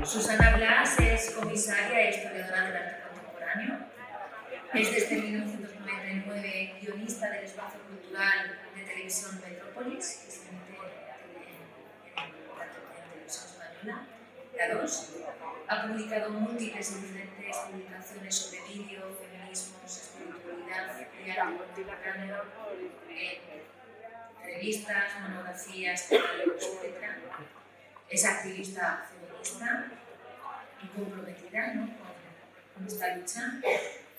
Susana Blas es comisaria e historiadora del arte contemporáneo. Es desde 1999 guionista del espacio cultural de televisión Metrópolis, que se emite en televisión española, la 2. Ha publicado múltiples y diferentes publicaciones sobre vídeo, feminismos, espiritualidad y arte contemporáneo, revistas, monografías, catálogos, etc. Es activista feminista y comprometida, ¿no?, con esta lucha.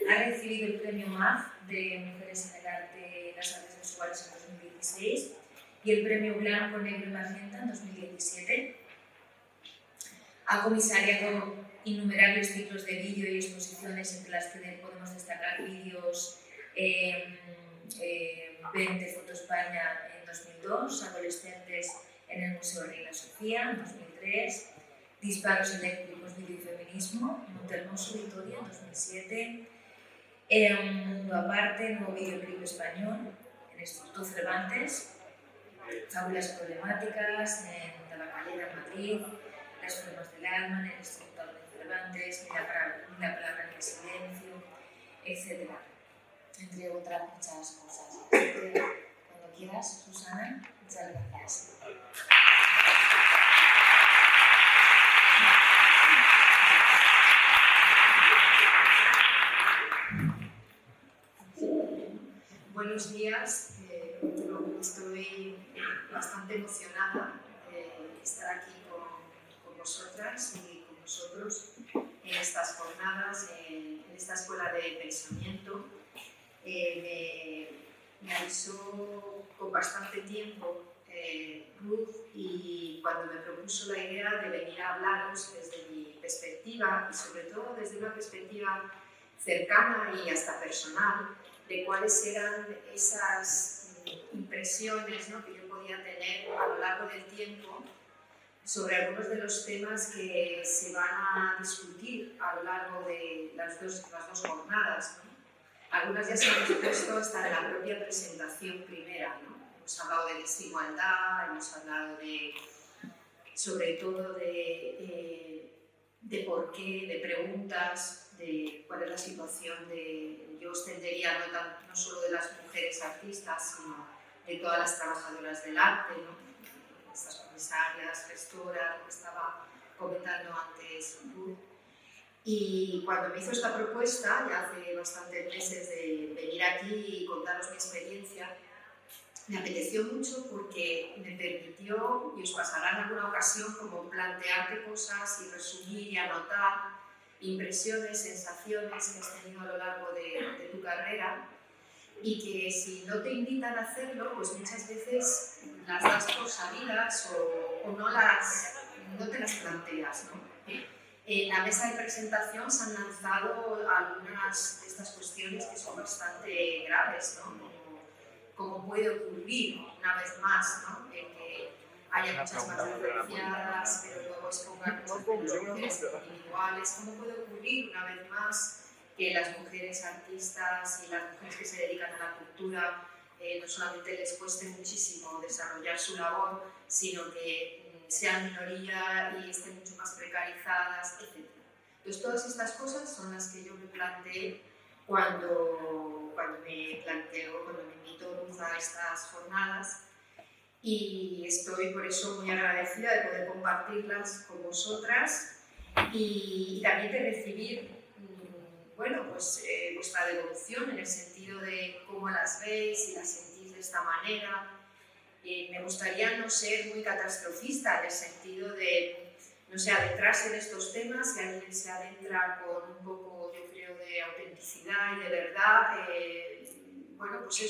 Ha recibido el premio MAF de Mujeres en el Arte y las Artes Visuales en 2016 y el premio Blanco, Negro y Magenta en 2017. Ha comisariado innumerables ciclos de vídeo y exposiciones, entre las que podemos destacar vídeos 20 Foto España en 2002, Adolescentes en el Museo Reina Sofía en 2003, Disparos Eléctricos, Vídeo y Feminismo en Montehermoso, Vitoria en 2007, Un Mundo Aparte, Nuevo Videoclip Español en el Instituto Cervantes, Fábulas Problemáticas en Tabacalera, Madrid, Las Formas del Alma en el Instituto Cervantes, Ni la Palabra ni el Silencio, etc. Entre otras muchas cosas. Cuando quieras, Susana, muchas gracias. Buenos días, estoy bastante emocionada de estar aquí con vosotras y con vosotros en estas jornadas, en esta escuela de pensamiento. Me avisó con bastante tiempo Ruth, y cuando me propuso la idea de venir a hablaros desde mi perspectiva y sobre todo desde una perspectiva cercana y hasta personal, de cuáles eran esas impresiones, ¿no?, que yo podía tener a lo largo del tiempo sobre algunos de los temas que se van a discutir a lo largo de las dos jornadas, ¿no? Algunas ya se han expuesto hasta en la propia presentación primera, ¿no? Hemos hablado de desigualdad, hemos hablado sobre todo de por qué, de preguntas, de cuál es la situación yo os tendería no solo de las mujeres artistas, sino de todas las trabajadoras del arte, ¿no?, estas comisarias, gestoras, lo que estaba comentando antes Ruth. Y cuando me hizo esta propuesta, ya hace bastantes meses, de venir aquí y contaros mi experiencia, me apeteció mucho porque me permitió, y os pasará en alguna ocasión, como plantearte cosas y resumir y anotar impresiones, sensaciones que has tenido a lo largo de tu carrera, y que si no te invitan a hacerlo, pues muchas veces las das por sabidas o no te las planteas, ¿no? En la mesa de presentación se han lanzado algunas de estas cuestiones que son bastante graves, ¿no? Como puede ocurrir una vez más, ¿no?, que haya muchas más diferenciadas, pero luego expongan muchas mujeres individuales. ¿Cómo puede ocurrir una vez más que las mujeres artistas y las mujeres que se dedican a la cultura no solamente les cueste muchísimo desarrollar su labor, sino que sean minoría y estén mucho más precarizadas, etc.? Entonces, todas estas cosas son las que yo me planteé cuando me invitó Ruth a estas jornadas, y estoy por eso muy agradecida de poder compartirlas con vosotras y también de recibir vuestra devolución, en el sentido de cómo las veis y las sentís de esta manera. Me gustaría no ser muy catastrofista, en el sentido de, no sé, adentrarse en estos temas. Si alguien se adentra con un poco, yo creo, de autenticidad y de verdad, pues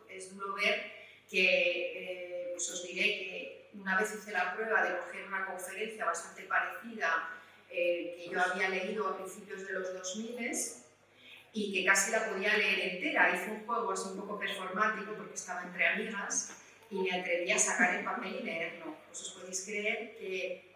es duro ver que, pues os diré que una vez hice la prueba de coger una conferencia bastante parecida que yo había leído a principios de los 2000 y que casi la podía leer entera. Hice un juego así un poco performático porque estaba entre amigas y me atreví a sacar el papel y leerlo. Pues os podéis creer que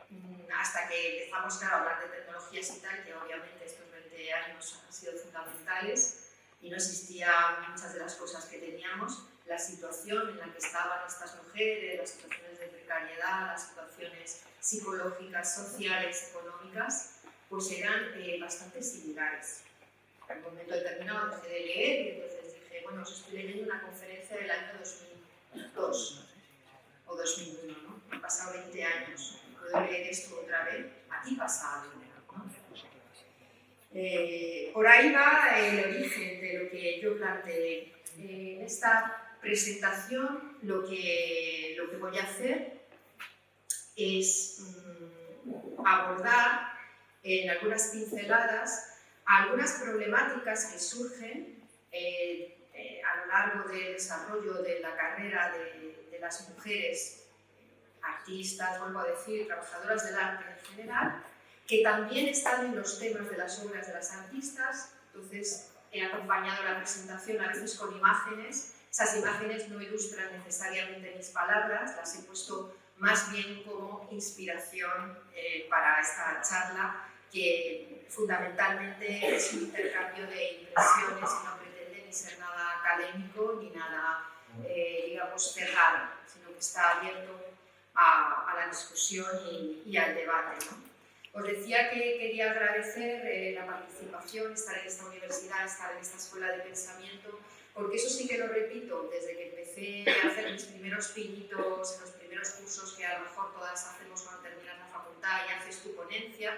hasta que empezamos a hablar de tecnologías y tal, que obviamente estos 20 años han sido fundamentales y no existían muchas de las cosas que teníamos, la situación en la que estaban estas mujeres, las situaciones de precariedad, las situaciones psicológicas, sociales, económicas, pues eran bastante similares. En un momento determinado dejé de leer y entonces dije, bueno, os estoy leyendo una conferencia del año 2002 o 2001, ¿no? Han pasado 20 años, ¿puedo leer esto otra vez? Aquí pasaba, ¿no? Por ahí va el origen de lo que yo planteé. En esta presentación lo que voy a hacer es abordar en algunas pinceladas algunas problemáticas que surgen a lo largo del desarrollo de la carrera de las mujeres artistas, vuelvo a decir, trabajadoras del arte en general, que también están en los temas de las obras de las artistas. Entonces he acompañado la presentación a veces con imágenes. Esas imágenes no ilustran necesariamente mis palabras, las he puesto más bien como inspiración para esta charla, que fundamentalmente es un intercambio de impresiones y no pretende ni ser nada académico ni nada, digamos, cerrado, sino que está abierto a la discusión y al debate, ¿no? Os decía que quería agradecer la participación, estar en esta universidad, estar en esta escuela de pensamiento, porque eso sí que lo repito, desde que empecé a hacer mis primeros pinitos, los primeros cursos que a lo mejor todas hacemos cuando terminas la facultad y haces tu ponencia,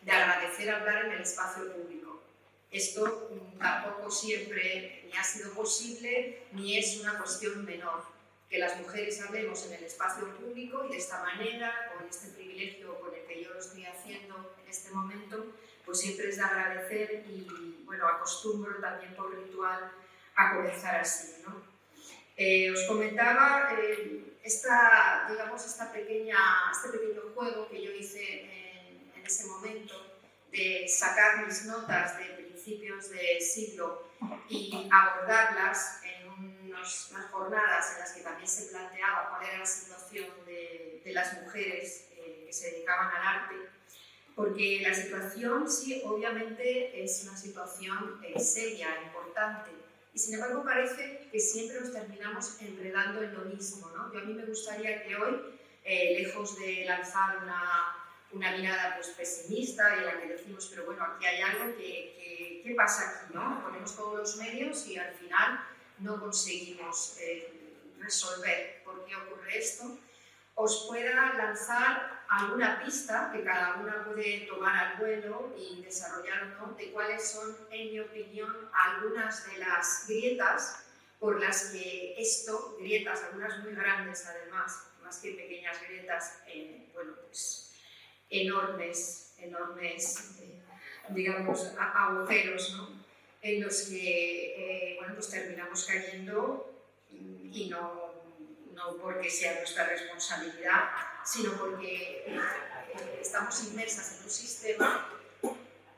de agradecer hablar en el espacio público. Esto tampoco siempre ni ha sido posible ni es una cuestión menor. Que las mujeres hablemos en el espacio público y de esta manera, con este privilegio con el que yo lo estoy haciendo en este momento, pues siempre es de agradecer y, bueno, acostumbro también por ritual a comenzar así, ¿no? Os comentaba este pequeño juego que yo hice en ese momento de sacar mis notas de principios de siglo y abordarlas en unas jornadas en las que también se planteaba cuál era la situación de las mujeres que se dedicaban al arte, porque la situación sí, obviamente, es una situación seria, importante, y sin embargo parece que siempre nos terminamos enredando en lo mismo, ¿no? A mí me gustaría que hoy, lejos de lanzar una mirada pues, pesimista y en la que decimos, pero bueno, aquí hay algo ¿qué pasa aquí, no? Ponemos todos los medios y al final no conseguimos resolver por qué ocurre esto, os pueda lanzar alguna pista que cada una puede tomar al vuelo y desarrollar o no, de cuáles son, en mi opinión, algunas de las grietas por las que esto, grietas, algunas muy grandes además, más que pequeñas grietas, bueno, pues enormes, digamos, agujeros, ¿no? En los que bueno, pues terminamos cayendo y no porque sea nuestra responsabilidad, sino porque estamos inmersas en un sistema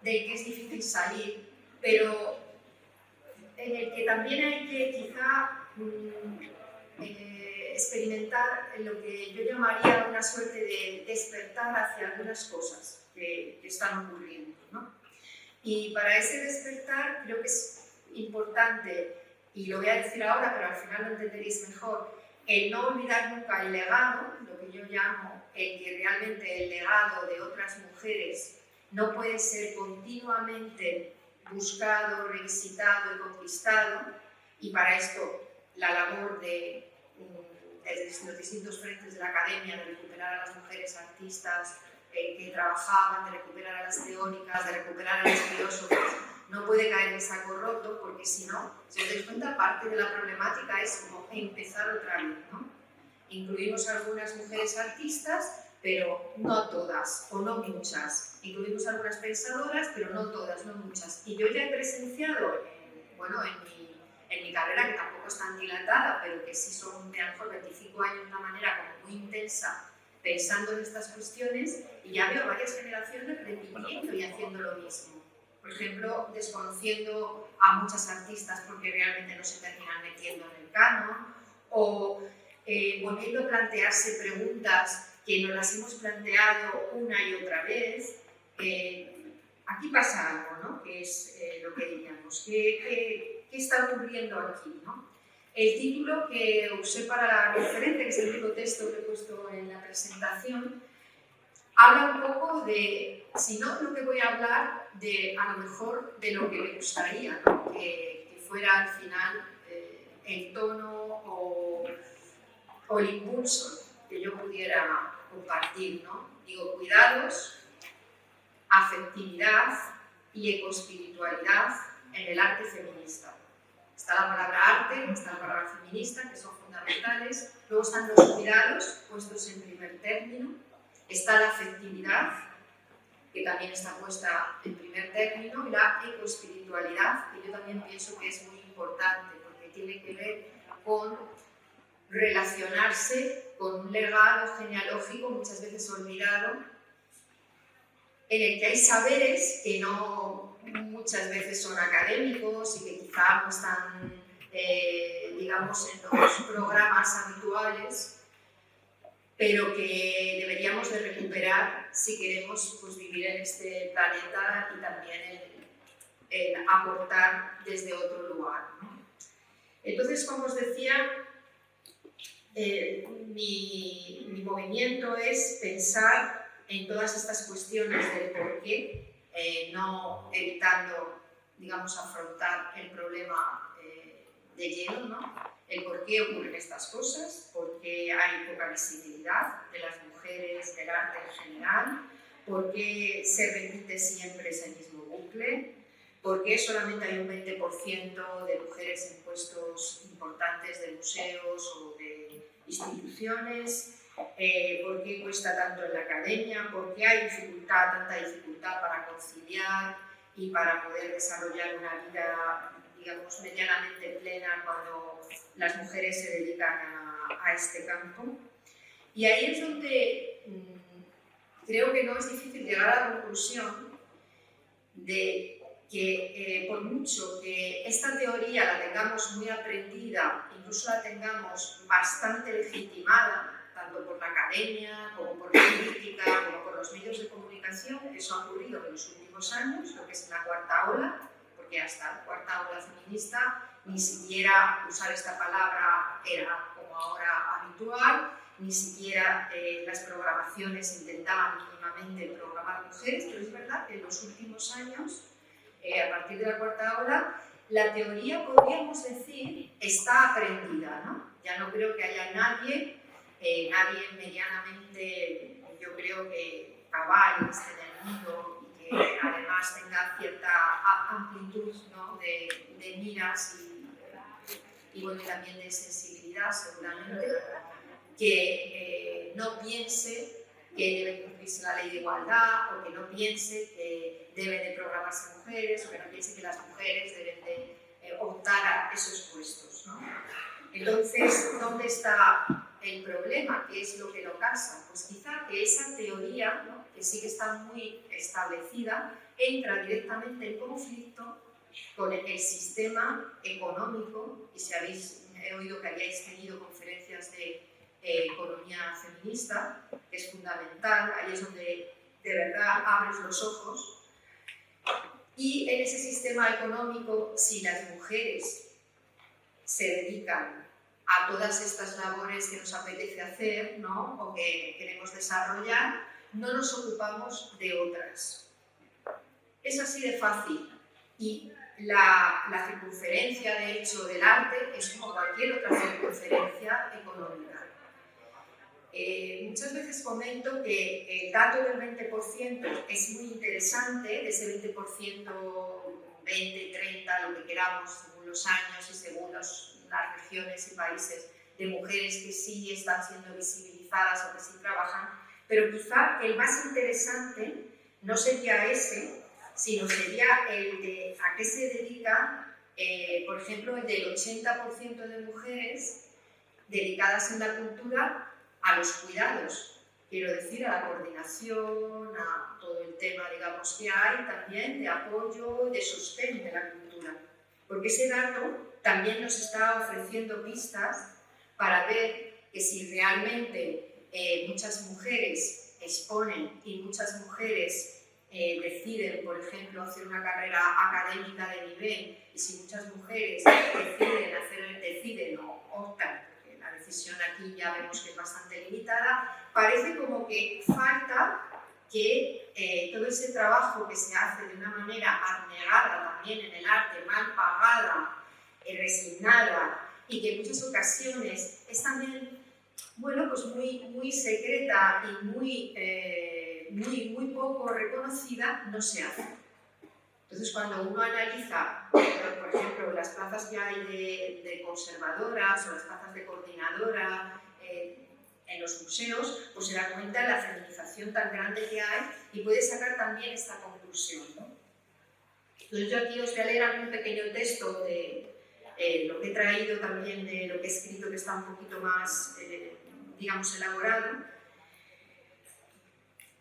del que es difícil salir, pero en el que también hay que quizá experimentar lo que yo llamaría una suerte de despertar hacia algunas cosas que están ocurriendo, ¿no? Y para ese despertar creo que es importante, y lo voy a decir ahora, pero al final lo entenderéis mejor, el no olvidar nunca el legado, lo que yo llamo el que realmente el legado de otras mujeres no puede ser continuamente buscado, revisitado y conquistado, y para esto la labor de los distintos frentes de la academia de recuperar a las mujeres artistas que trabajaban, de recuperar a las teóricas, de recuperar a los filósofos, no puede caer en saco roto, porque si no, si os dais cuenta, parte de la problemática es como empezar otra vez, ¿no? Incluimos algunas mujeres artistas, pero no todas, o no muchas. Incluimos algunas pensadoras, pero no todas, no muchas. Y yo ya he presenciado, en mi carrera, que tampoco es tan dilatada, pero que sí son de a lo mejor 25 años de una manera como muy intensa, pensando en estas cuestiones, y ya veo varias generaciones repitiendo y haciendo lo mismo. Por ejemplo, desconociendo a muchas artistas porque realmente no se terminan metiendo en el canon, o volviendo a plantearse preguntas que nos las hemos planteado una y otra vez. Aquí pasa algo, ¿no? Que es lo que diríamos. ¿Qué está ocurriendo aquí, ¿no? El título que usé para la conferencia, que es el mismo texto que he puesto en la presentación, habla un poco de, si no lo que voy a hablar, de a lo mejor de lo que me gustaría, ¿no? que fuera al final el tono o el impulso que yo pudiera compartir, ¿no? Digo, cuidados, afectividad y ecoespiritualidad en el arte feminista. Está la palabra arte, está la palabra feminista, que son fundamentales. Luego están los cuidados, puestos en primer término. Está la afectividad, que también está puesta en primer término. Y la ecoespiritualidad, que yo también pienso que es muy importante, porque tiene que ver con relacionarse con un legado genealógico muchas veces olvidado, en el que hay saberes que no muchas veces son académicos y que quizá no están, digamos, en los programas habituales, pero que deberíamos de recuperar si queremos pues, vivir en este planeta y también el aportar desde otro lugar, ¿no? Entonces, como os decía, mi movimiento es pensar en todas estas cuestiones del por qué, no evitando, digamos, afrontar el problema de lleno, ¿no? El por qué ocurren estas cosas, por qué hay poca visibilidad de las mujeres, del arte en general, por qué se repite siempre ese mismo bucle, por qué solamente hay un 20% de mujeres en puestos importantes de museos o de instituciones, por qué cuesta tanto en la academia, por qué hay tanta dificultad para conciliar y para poder desarrollar una vida, digamos, medianamente plena cuando las mujeres se dedican a este campo. Y ahí es donde creo que no es difícil llegar a la conclusión de que por mucho que esta teoría la tengamos muy aprendida, incluso la tengamos bastante legitimada, tanto por la academia, como por la política, como por los medios de comunicación, eso ha ocurrido en los últimos años, lo que es la cuarta ola, porque hasta la cuarta ola feminista ni siquiera usar esta palabra era como ahora habitual, ni siquiera las programaciones intentaban mínimamente programar mujeres, pero es verdad que en los últimos años, a partir de la cuarta ola, la teoría, podríamos decir, está aprendida, ¿no? Ya no creo que haya nadie medianamente, yo creo que cabal esté en el mundo y que además tenga cierta amplitud, ¿no? de miras y bueno, también de sensibilidad, seguramente, que no piense que debe cumplirse la ley de igualdad o que no piense que deben de programarse mujeres o que no piense que las mujeres deben de optar a esos puestos, ¿no? Entonces, ¿dónde está el problema? ¿Qué es lo que lo casa? Pues quizá que esa teoría, ¿no? que sí que está muy establecida, entra directamente en conflicto con el sistema económico, y si he oído que hayáis tenido conferencias de economía feminista, que es fundamental, ahí es donde de verdad abres los ojos, y en ese sistema económico, si las mujeres se dedican a todas estas labores que nos apetece hacer, ¿no? o que queremos desarrollar, no nos ocupamos de otras. Es así de fácil. Y la circunferencia, de hecho, del arte es como cualquier otra circunferencia económica. Muchas veces comento que el dato del 20% es muy interesante, de ese 20%, 20, 30, lo que queramos, según los años y según las regiones y países, de mujeres que sí están siendo visibilizadas o que sí trabajan, pero quizá el más interesante no sería ese, sino sería el de a qué se dedica, por ejemplo, el del 80% de mujeres dedicadas en la cultura a los cuidados, quiero decir, a la coordinación, a todo el tema, digamos, que hay también de apoyo, de sostén de la cultura. Porque ese dato también nos está ofreciendo pistas para ver que si realmente muchas mujeres exponen y muchas mujeres deciden, por ejemplo, hacer una carrera académica de nivel, y si muchas mujeres deciden o optan, porque la decisión aquí ya vemos que es bastante limitada, parece como que falta que todo ese trabajo que se hace de una manera abnegada también en el arte, mal pagada, resignada, y que en muchas ocasiones es también, bueno, pues muy secreta y muy poco reconocida, no se hace. Entonces, cuando uno analiza, por ejemplo, las plazas que hay de conservadoras o las plazas de coordinadora en los museos, pues se da cuenta de la feminización tan grande que hay y puede sacar también esta conclusión, ¿no? Entonces, yo aquí os voy a leer un pequeño texto de lo que he traído también, de lo que he escrito, que está un poquito más, digamos, elaborado.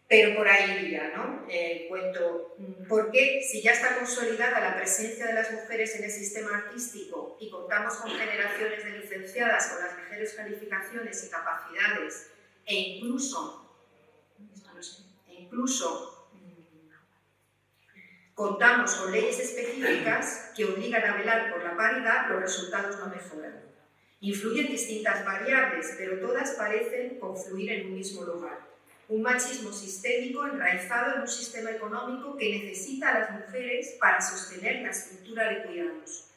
Pero por ahí iría, ¿no? Cuento por qué, si ya está consolidada la presencia de las mujeres en el sistema artístico y contamos con generaciones de licenciadas con las mejores calificaciones y capacidades, e incluso contamos con leyes específicas que obligan a velar por la paridad, los resultados no mejoran. Influyen distintas variables, pero todas parecen confluir en un mismo lugar. Un machismo sistémico enraizado en un sistema económico que necesita a las mujeres para sostener la estructura de cuidados.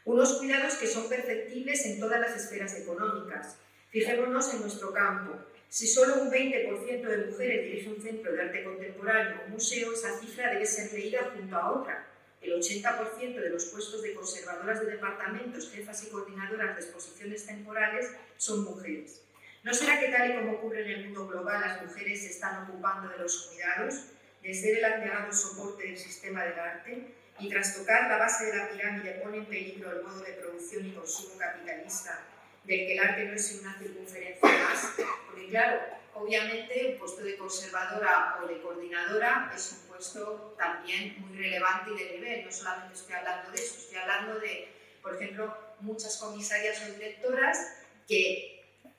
Unos cuidados que son perceptibles en todas las esferas económicas. Fijémonos en nuestro campo. Si solo un 20% de mujeres dirige un centro de arte contemporáneo o un museo, esa cifra debe ser leída junto a otra. El 80% de los puestos de conservadoras de departamentos, jefas y coordinadoras de exposiciones temporales son mujeres. ¿No será que tal y como ocurre en el mundo global, las mujeres se están ocupando de los cuidados, de ser el abnegado soporte del sistema del arte, y tras tocar la base de la pirámide pone en peligro el modo de producción y consumo capitalista, del que el arte no es una circunferencia más? Porque claro, obviamente un puesto de conservadora o de coordinadora es un puesto también muy relevante y de nivel. No solamente estoy hablando de eso, estoy hablando de, por ejemplo, muchas comisarias o directoras que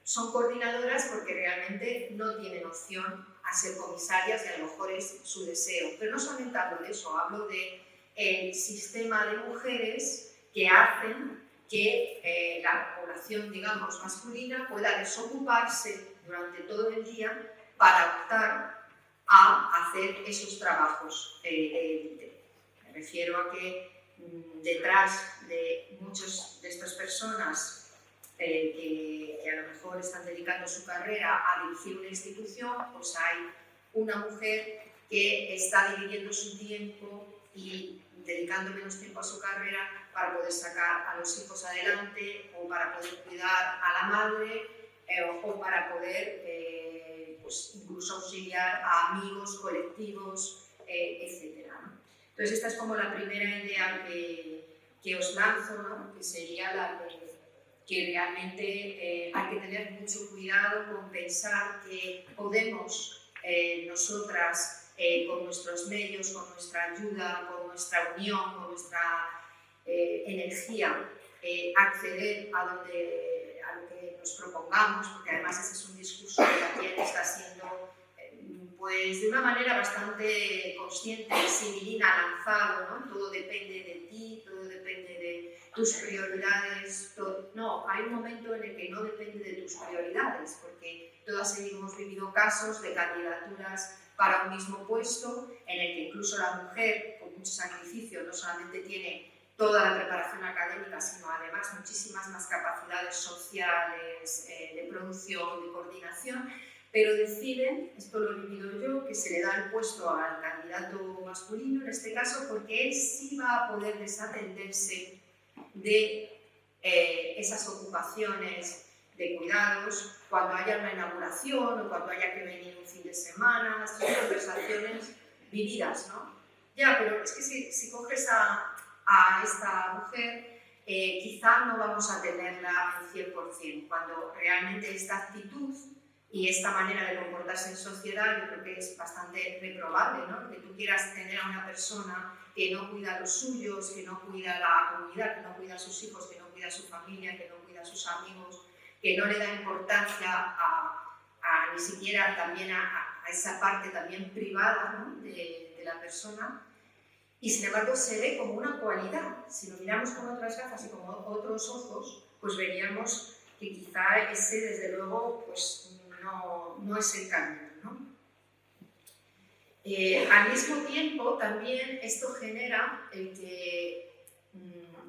son coordinadoras porque realmente no tienen opción a ser comisarias y a lo mejor es su deseo. Pero no solamente hablo de eso, hablo del sistema de mujeres que hacen que la población, digamos, masculina pueda desocuparse durante todo el día para optar a hacer esos trabajos de élite. Me refiero a que detrás de muchas de estas personas que a lo mejor están dedicando su carrera a dirigir una institución, pues hay una mujer que está dividiendo su tiempo y dedicando menos tiempo a su carrera para poder sacar a los hijos adelante o para poder cuidar a la madre o para poder pues incluso auxiliar a amigos, colectivos, etc., ¿no? Entonces esta es como la primera idea que os lanzo, ¿no? Que sería la que realmente hay que tener mucho cuidado con pensar que podemos nosotras, con nuestros medios, con nuestra ayuda, con nuestra unión, con nuestra energía, acceder a lo que nos propongamos, porque además ese es un discurso que también está siendo pues de una manera bastante consciente y civilina lanzado, ¿no? Todo depende de ti, todo depende de tus prioridades. No, hay un momento en el que no depende de tus prioridades, porque todas hemos vivido casos de candidaturas para un mismo puesto en el que incluso la mujer, con mucho sacrificio, no solamente tiene toda la preparación académica, sino además muchísimas más capacidades sociales, de producción, de coordinación, pero deciden, esto lo he vivido yo, que se le da el puesto al candidato masculino, en este caso, porque él sí va a poder desatenderse de esas ocupaciones de cuidados cuando haya una inauguración o cuando haya que venir un fin de semana, estas conversaciones vividas, ¿no? Ya, pero es que si coges a esta mujer, quizá no vamos a tenerla al 100%, cuando realmente esta actitud y esta manera de comportarse en sociedad yo creo que es bastante reprobable, ¿no? Que tú quieras tener a una persona que no cuida a los suyos, que no cuida a la comunidad, que no cuida a sus hijos, que no cuida a su familia, que no cuida a sus amigos, que no le da importancia ni siquiera también a esa parte también privada, ¿no? de la persona, y sin embargo se ve como una cualidad. Si lo miramos con otras gafas y con otros ojos, pues veríamos que quizá ese, desde luego, pues no es el camino, ¿no? Al mismo tiempo, también esto genera el que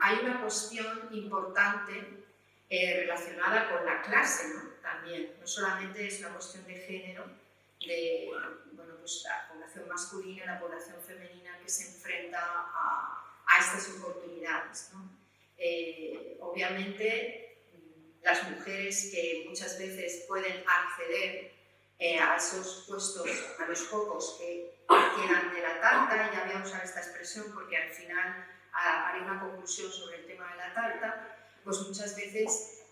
hay una cuestión importante relacionada con la clase, ¿no? También, no solamente es una cuestión de género, de bueno, pues la población masculina y la población femenina que se enfrenta a estas oportunidades, ¿no? Obviamente, las mujeres que muchas veces pueden acceder a esos puestos, a los pocos que quedan de la tarta, y ya voy a usar esta expresión porque al final haré una conclusión sobre el tema de la tarta, pues muchas veces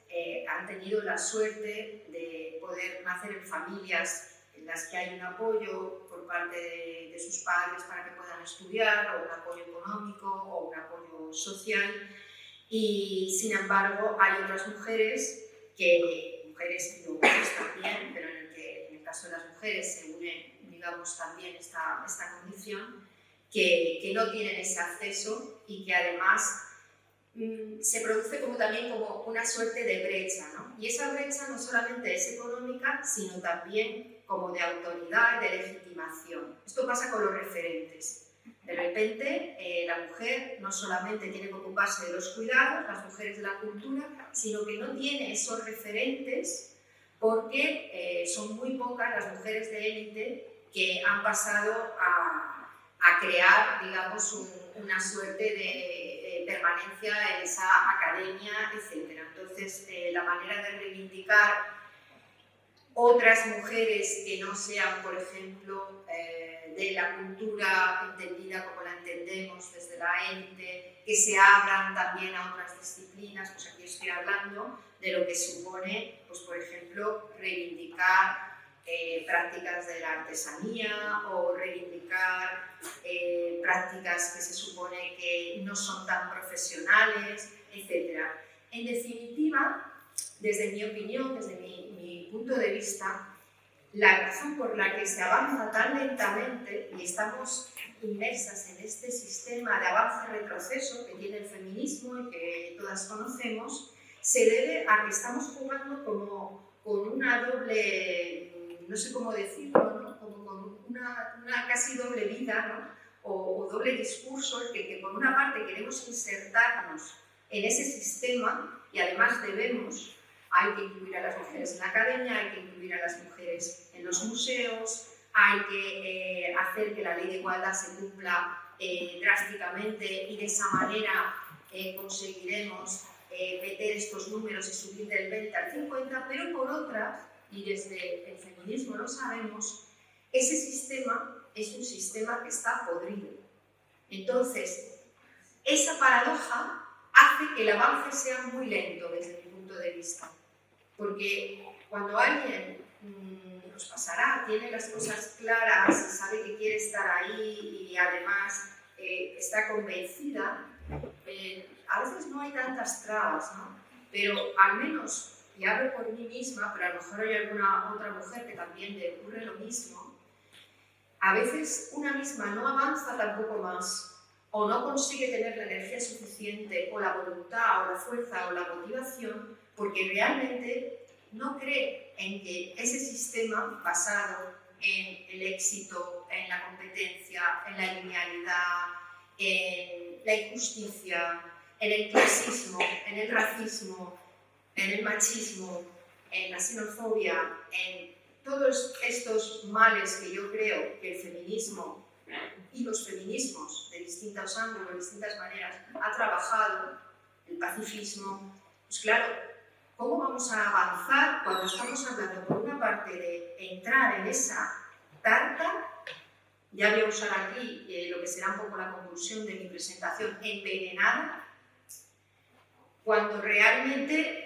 han tenido la suerte de poder nacer en familias en las que hay un apoyo por parte de sus padres para que puedan estudiar, o un apoyo económico o un apoyo social, y sin embargo hay otras mujeres y hombres también, pero en el caso de las mujeres se une, digamos, también esta condición, que no tienen ese acceso y que además se produce también como una suerte de brecha, ¿no? Y esa brecha no solamente es económica, sino también como de autoridad y de legitimación. Esto pasa con los referentes. De repente, la mujer no solamente tiene que ocuparse de los cuidados, las mujeres de la cultura, sino que no tiene esos referentes porque son muy pocas las mujeres de élite que han pasado a crear, digamos, una suerte de permanencia en esa academia, etc. Entonces, la manera de reivindicar otras mujeres que no sean, por ejemplo, de la cultura entendida como la entendemos desde la élite, que se abran también a otras disciplinas, pues aquí estoy hablando de lo que supone, pues por ejemplo, reivindicar prácticas de la artesanía o reivindicar prácticas que se supone que no son tan profesionales, etc. En definitiva, desde mi opinión, desde mi punto de vista, la razón por la que se avanza tan lentamente y estamos inmersas en este sistema de avance-retroceso que tiene el feminismo y que todas conocemos, se debe a que estamos jugando como con una doble, no sé cómo decirlo, ¿no? Como con una casi doble vida, ¿no? O doble discurso, que por una parte queremos insertarnos en ese sistema y además hay que incluir a las mujeres en la academia, hay que incluir a las mujeres en los museos, hay que hacer que la ley de igualdad se cumpla drásticamente, y de esa manera conseguiremos meter estos números y subir del 20 al 50, pero por otra, y desde el feminismo lo sabemos, ese sistema es un sistema que está podrido. Entonces, esa paradoja hace que el avance sea muy lento desde mi punto de vista. Porque cuando alguien nos pasará, tiene las cosas claras y sabe que quiere estar ahí y además está convencida, a veces no hay tantas trabas, ¿no? Pero al menos, y hablo por mí misma, pero a lo mejor hay alguna otra mujer que también le ocurre lo mismo, a veces una misma no avanza tampoco más, o no consigue tener la energía suficiente, o la voluntad, o la fuerza, o la motivación, porque realmente no cree en que ese sistema basado en el éxito, en la competencia, en la linealidad, en la injusticia, en el clasismo, en el racismo, en el machismo, en la xenofobia, en todos estos males que yo creo que el feminismo y los feminismos de distintos ángulos, de distintas maneras, ha trabajado, el pacifismo, pues claro, ¿cómo vamos a avanzar cuando estamos hablando por una parte de entrar en esa tarta? Ya voy a usar aquí lo que será un poco la conclusión de mi presentación, envenenada, cuando realmente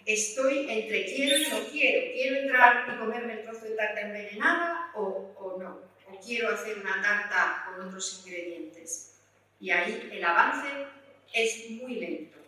estoy entre quiero y no quiero entrar y comerme el trozo de tarta envenenada o no, o quiero hacer una tarta con otros ingredientes. Y ahí el avance es muy lento.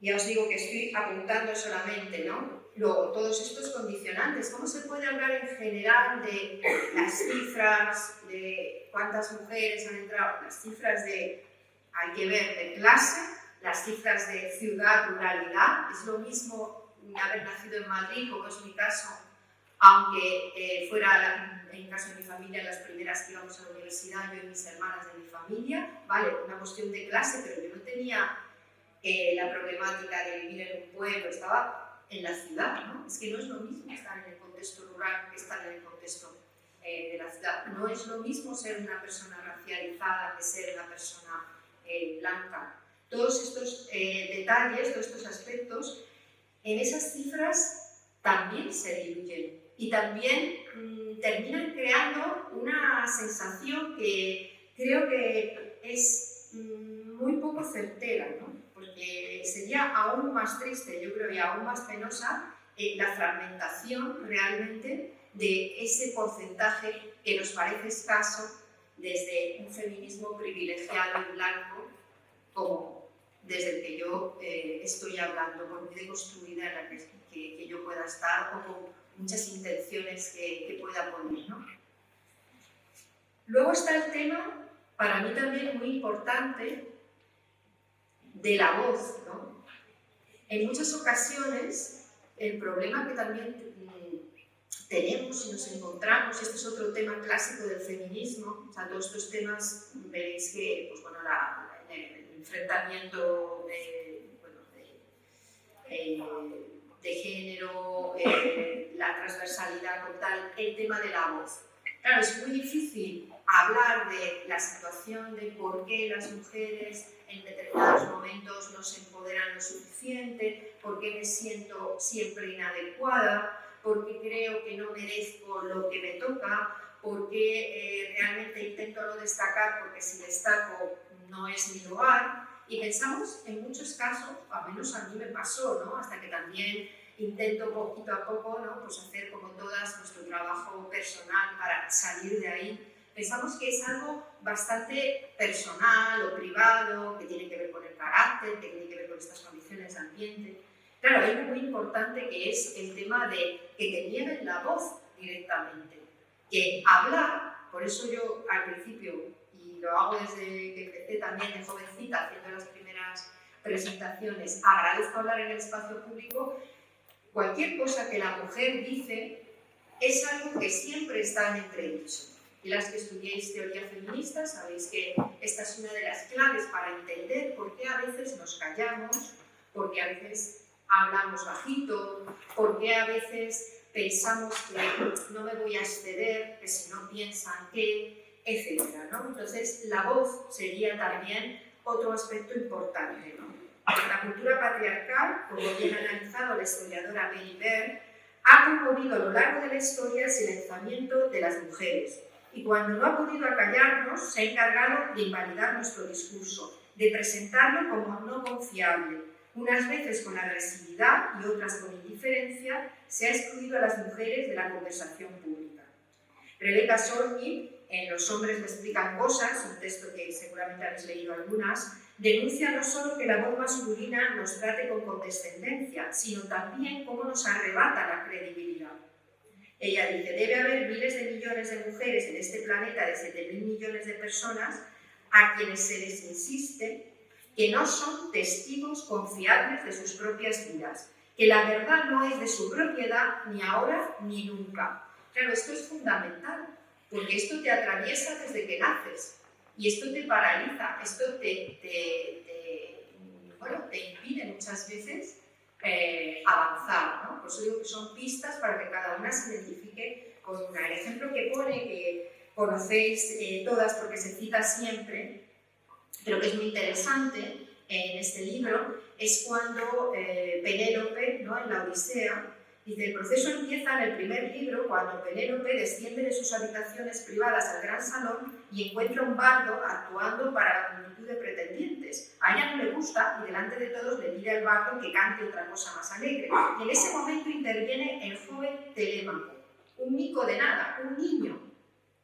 Ya os digo que estoy apuntando solamente, ¿no? Luego, todos estos condicionantes, ¿cómo se puede hablar en general de las cifras, de cuántas mujeres han entrado, las cifras de, hay que ver, de clase, las cifras de ciudad, ruralidad? Es lo mismo haber nacido en Madrid, como es mi caso, aunque fuera, en caso de mi familia, las primeras que íbamos a la universidad, yo y mis hermanas de mi familia, vale, una cuestión de clase, pero yo no tenía la problemática de vivir en un pueblo, estaba en la ciudad, ¿no? Es que no es lo mismo estar en el contexto rural que estar en el contexto de la ciudad. No es lo mismo ser una persona racializada que ser una persona blanca. Todos estos detalles, todos estos aspectos, en esas cifras también se diluyen y también terminan creando una sensación que creo que es muy poco certera, ¿no? Porque sería aún más triste, yo creo, y aún más penosa la fragmentación realmente de ese porcentaje que nos parece escaso desde un feminismo privilegiado y blanco, como desde el que yo estoy hablando, por muy deconstruida en la que yo pueda estar o con muchas intenciones que pueda poner, ¿no? Luego está el tema, para mí también muy importante, de la voz, ¿no? En muchas ocasiones, el problema que también tenemos y nos encontramos, este es otro tema clásico del feminismo, o sea, todos estos temas, veréis que, pues bueno, el enfrentamiento de género, la transversalidad total, el tema de la voz. Claro, es muy difícil hablar de la situación de por qué las mujeres en determinados momentos no se empoderan lo suficiente, por qué me siento siempre inadecuada, por qué creo que no merezco lo que me toca, por qué realmente intento no destacar porque si destaco no es mi lugar. Y pensamos en muchos casos, al menos a mí me pasó, ¿no? Hasta que también intento poquito a poco, ¿no? Pues hacer como todas nuestro trabajo personal para salir de ahí. Pensamos que es algo bastante personal o privado, que tiene que ver con el carácter, que tiene que ver con estas condiciones de ambiente. Claro, hay algo muy importante que es el tema de que te nieguen la voz directamente. Que hablar, por eso yo al principio, y lo hago desde que empecé también de jovencita, haciendo las primeras presentaciones, agradezco hablar en el espacio público. Cualquier cosa que la mujer dice es algo que siempre está en entredicho. Y las que estudiéis teoría feminista sabéis que esta es una de las claves para entender por qué a veces nos callamos, por qué a veces hablamos bajito, por qué a veces pensamos que no me voy a exceder, que si no piensan que, etc., ¿no? Entonces, la voz sería también otro aspecto importante, ¿no? La cultura patriarcal, como bien ha analizado la historiadora Mary Beard, ha promovido a lo largo de la historia el silenciamiento de las mujeres y cuando no ha podido acallarnos se ha encargado de invalidar nuestro discurso, de presentarlo como no confiable. Unas veces con agresividad y otras con indiferencia se ha excluido a las mujeres de la conversación pública. Rebecca Solnit, en Los hombres me explican cosas, un texto que seguramente habéis leído algunas, denuncia no solo que la voz masculina nos trate con condescendencia, sino también cómo nos arrebata la credibilidad. Ella dice, debe haber miles de millones de mujeres en este planeta de 7.000 millones de personas a quienes se les insiste que no son testigos confiables de sus propias vidas, que la verdad no es de su propiedad ni ahora ni nunca. Claro, esto es fundamental, porque esto te atraviesa desde que naces. Y esto te paraliza, esto te impide muchas veces avanzar, ¿no? Por eso digo que son pistas para que cada una se identifique con una. El ejemplo que pone, que conocéis todas porque se cita siempre, pero que es muy interesante en este libro, es cuando Penélope, ¿no? En la Odisea, dice, el proceso empieza en el primer libro cuando Penélope desciende de sus habitaciones privadas al gran salón y encuentra un bardo actuando para la multitud de pretendientes. A ella no le gusta y delante de todos le pide al bardo que cante otra cosa más alegre. Y en ese momento interviene el joven Telémaco, un mico de nada, un niño,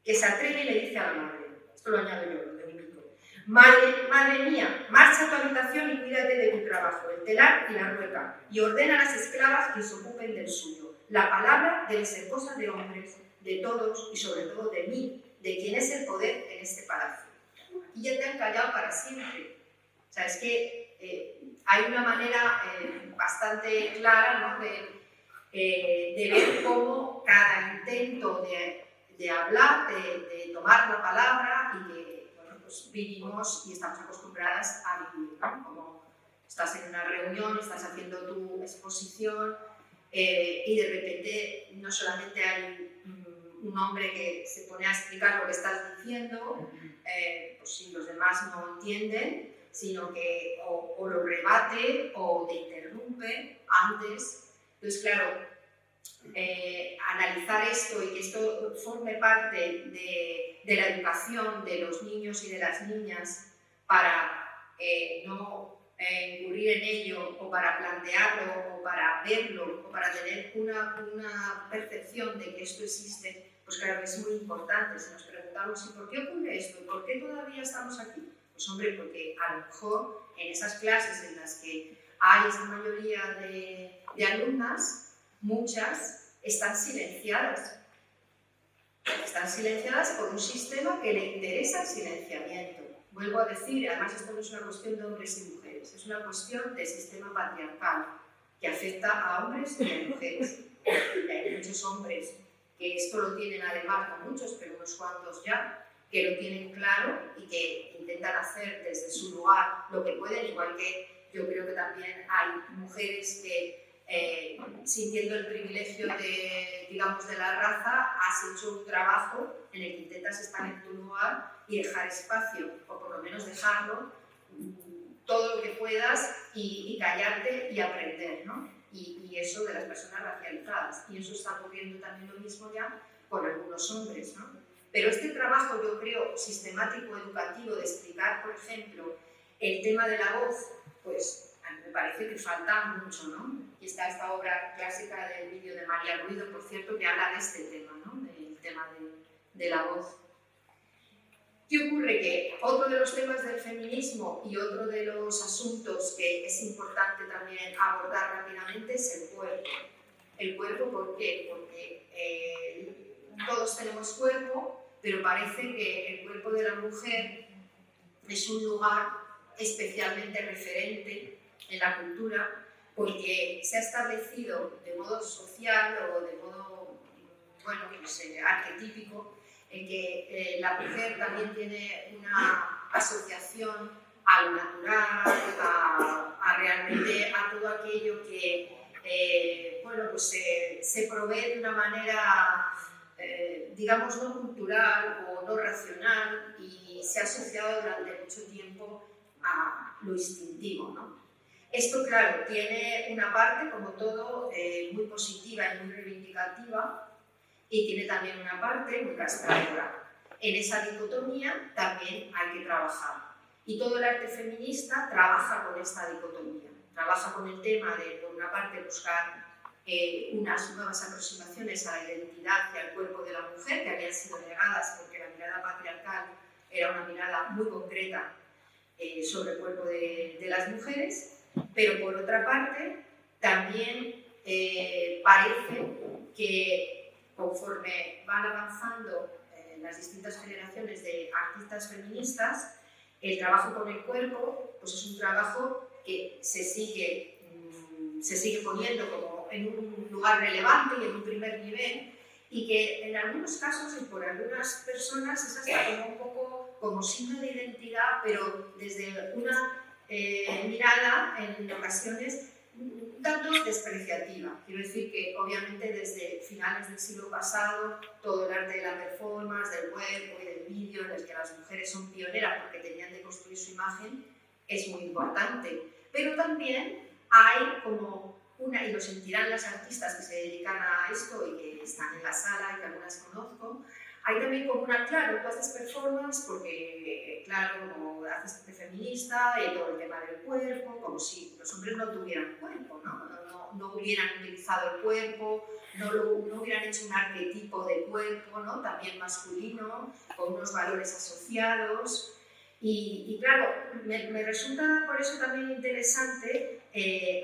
que se atreve y le dice a la madre, esto lo añado yo, lo de un mico, Madre mía, marcha a tu habitación y cuídate de tu trabajo, el telar y la rueca, y ordena a las esclavas que se ocupen del suyo. La palabra debe ser cosa de hombres, de todos y sobre todo de mí, de quien es el poder en este palacio. Aquí ya te han callado para siempre. O sea, es que hay una manera bastante clara, ¿no?, de ver cómo cada intento de hablar, de tomar la palabra y que, bueno, pues vivimos y estamos acostumbradas a vivir, ¿no? Como estás en una reunión, estás haciendo tu exposición y de repente no solamente hay un hombre que se pone a explicar lo que estás diciendo, pues si los demás no entienden, sino que o lo rebate o te interrumpe antes. Entonces, claro, analizar esto y que esto forme parte de la educación de los niños y de las niñas para no incurrir en ello o para plantearlo o para verlo o para tener una percepción de que esto existe, pues claro que es muy importante. Si nos preguntamos ¿y por qué ocurre esto? ¿Y por qué todavía estamos aquí? Pues hombre, porque a lo mejor en esas clases en las que hay esa mayoría de alumnas, muchas están silenciadas. Están silenciadas por un sistema que le interesa el silenciamiento. Vuelvo a decir, además esto no es una cuestión de hombres y mujeres, es una cuestión de sistema patriarcal que afecta a hombres y a mujeres. Y hay muchos hombres que esto lo tienen, además, no muchos, pero unos cuantos ya, que lo tienen claro y que intentan hacer desde su lugar lo que pueden, igual que yo creo que también hay mujeres que sintiendo el privilegio de, digamos, de la raza, has hecho un trabajo en el que intentas estar en tu lugar y dejar espacio, o por lo menos dejarlo, todo lo que puedas y callarte y aprender, ¿no? Y eso de las personas racializadas. Y eso está ocurriendo también lo mismo ya con algunos hombres, ¿no? Pero este trabajo, yo creo, sistemático, educativo, de explicar, por ejemplo, el tema de la voz, pues me parece que falta mucho, ¿no? Y está esta obra clásica del vídeo de María Ruido, por cierto, que habla de este tema, ¿no? Del tema de la voz. ¿Qué ocurre? Que otro de los temas del feminismo y otro de los asuntos que es importante también abordar rápidamente es el cuerpo. ¿El cuerpo por qué? Porque todos tenemos cuerpo, pero parece que el cuerpo de la mujer es un lugar especialmente referente en la cultura, porque se ha establecido de modo social o de modo, bueno, pues, arquetípico, en que la mujer también tiene una asociación a lo natural, a realmente a todo aquello que bueno, pues se provee de una manera digamos no cultural o no racional y se ha asociado durante mucho tiempo a lo instintivo, ¿no? Esto, claro, tiene una parte, como todo, muy positiva y muy reivindicativa y tiene también una parte muy castradora. En esa dicotomía también hay que trabajar. Y todo el arte feminista trabaja con esta dicotomía. Trabaja con el tema de, por una parte, buscar unas nuevas aproximaciones a la identidad y al cuerpo de la mujer que habían sido negadas porque la mirada patriarcal era una mirada muy concreta sobre el cuerpo de las mujeres. Pero por otra parte, también parece que conforme van avanzando las distintas generaciones de artistas feministas, el trabajo con el cuerpo pues es un trabajo que se sigue poniendo como en un lugar relevante y en un primer nivel y que en algunos casos y por algunas personas es hasta como un poco como signo de identidad, pero desde una mirada en ocasiones un tanto despreciativa. Quiero decir que obviamente desde finales del siglo pasado todo el arte de la performance, del cuerpo y del vídeo en el que las mujeres son pioneras porque tenían de construir su imagen es muy importante, pero también hay como una, y lo sentirán las artistas que se dedican a esto y que están en la sala y que algunas conozco, hay también como una, claro, tú haces performance porque, claro, como haces arte feminista y todo el tema del cuerpo, como si los hombres no tuvieran cuerpo, no hubieran utilizado el cuerpo, no hubieran hecho un arquetipo de cuerpo, ¿no? También masculino, con unos valores asociados. Y claro, me resulta por eso también interesante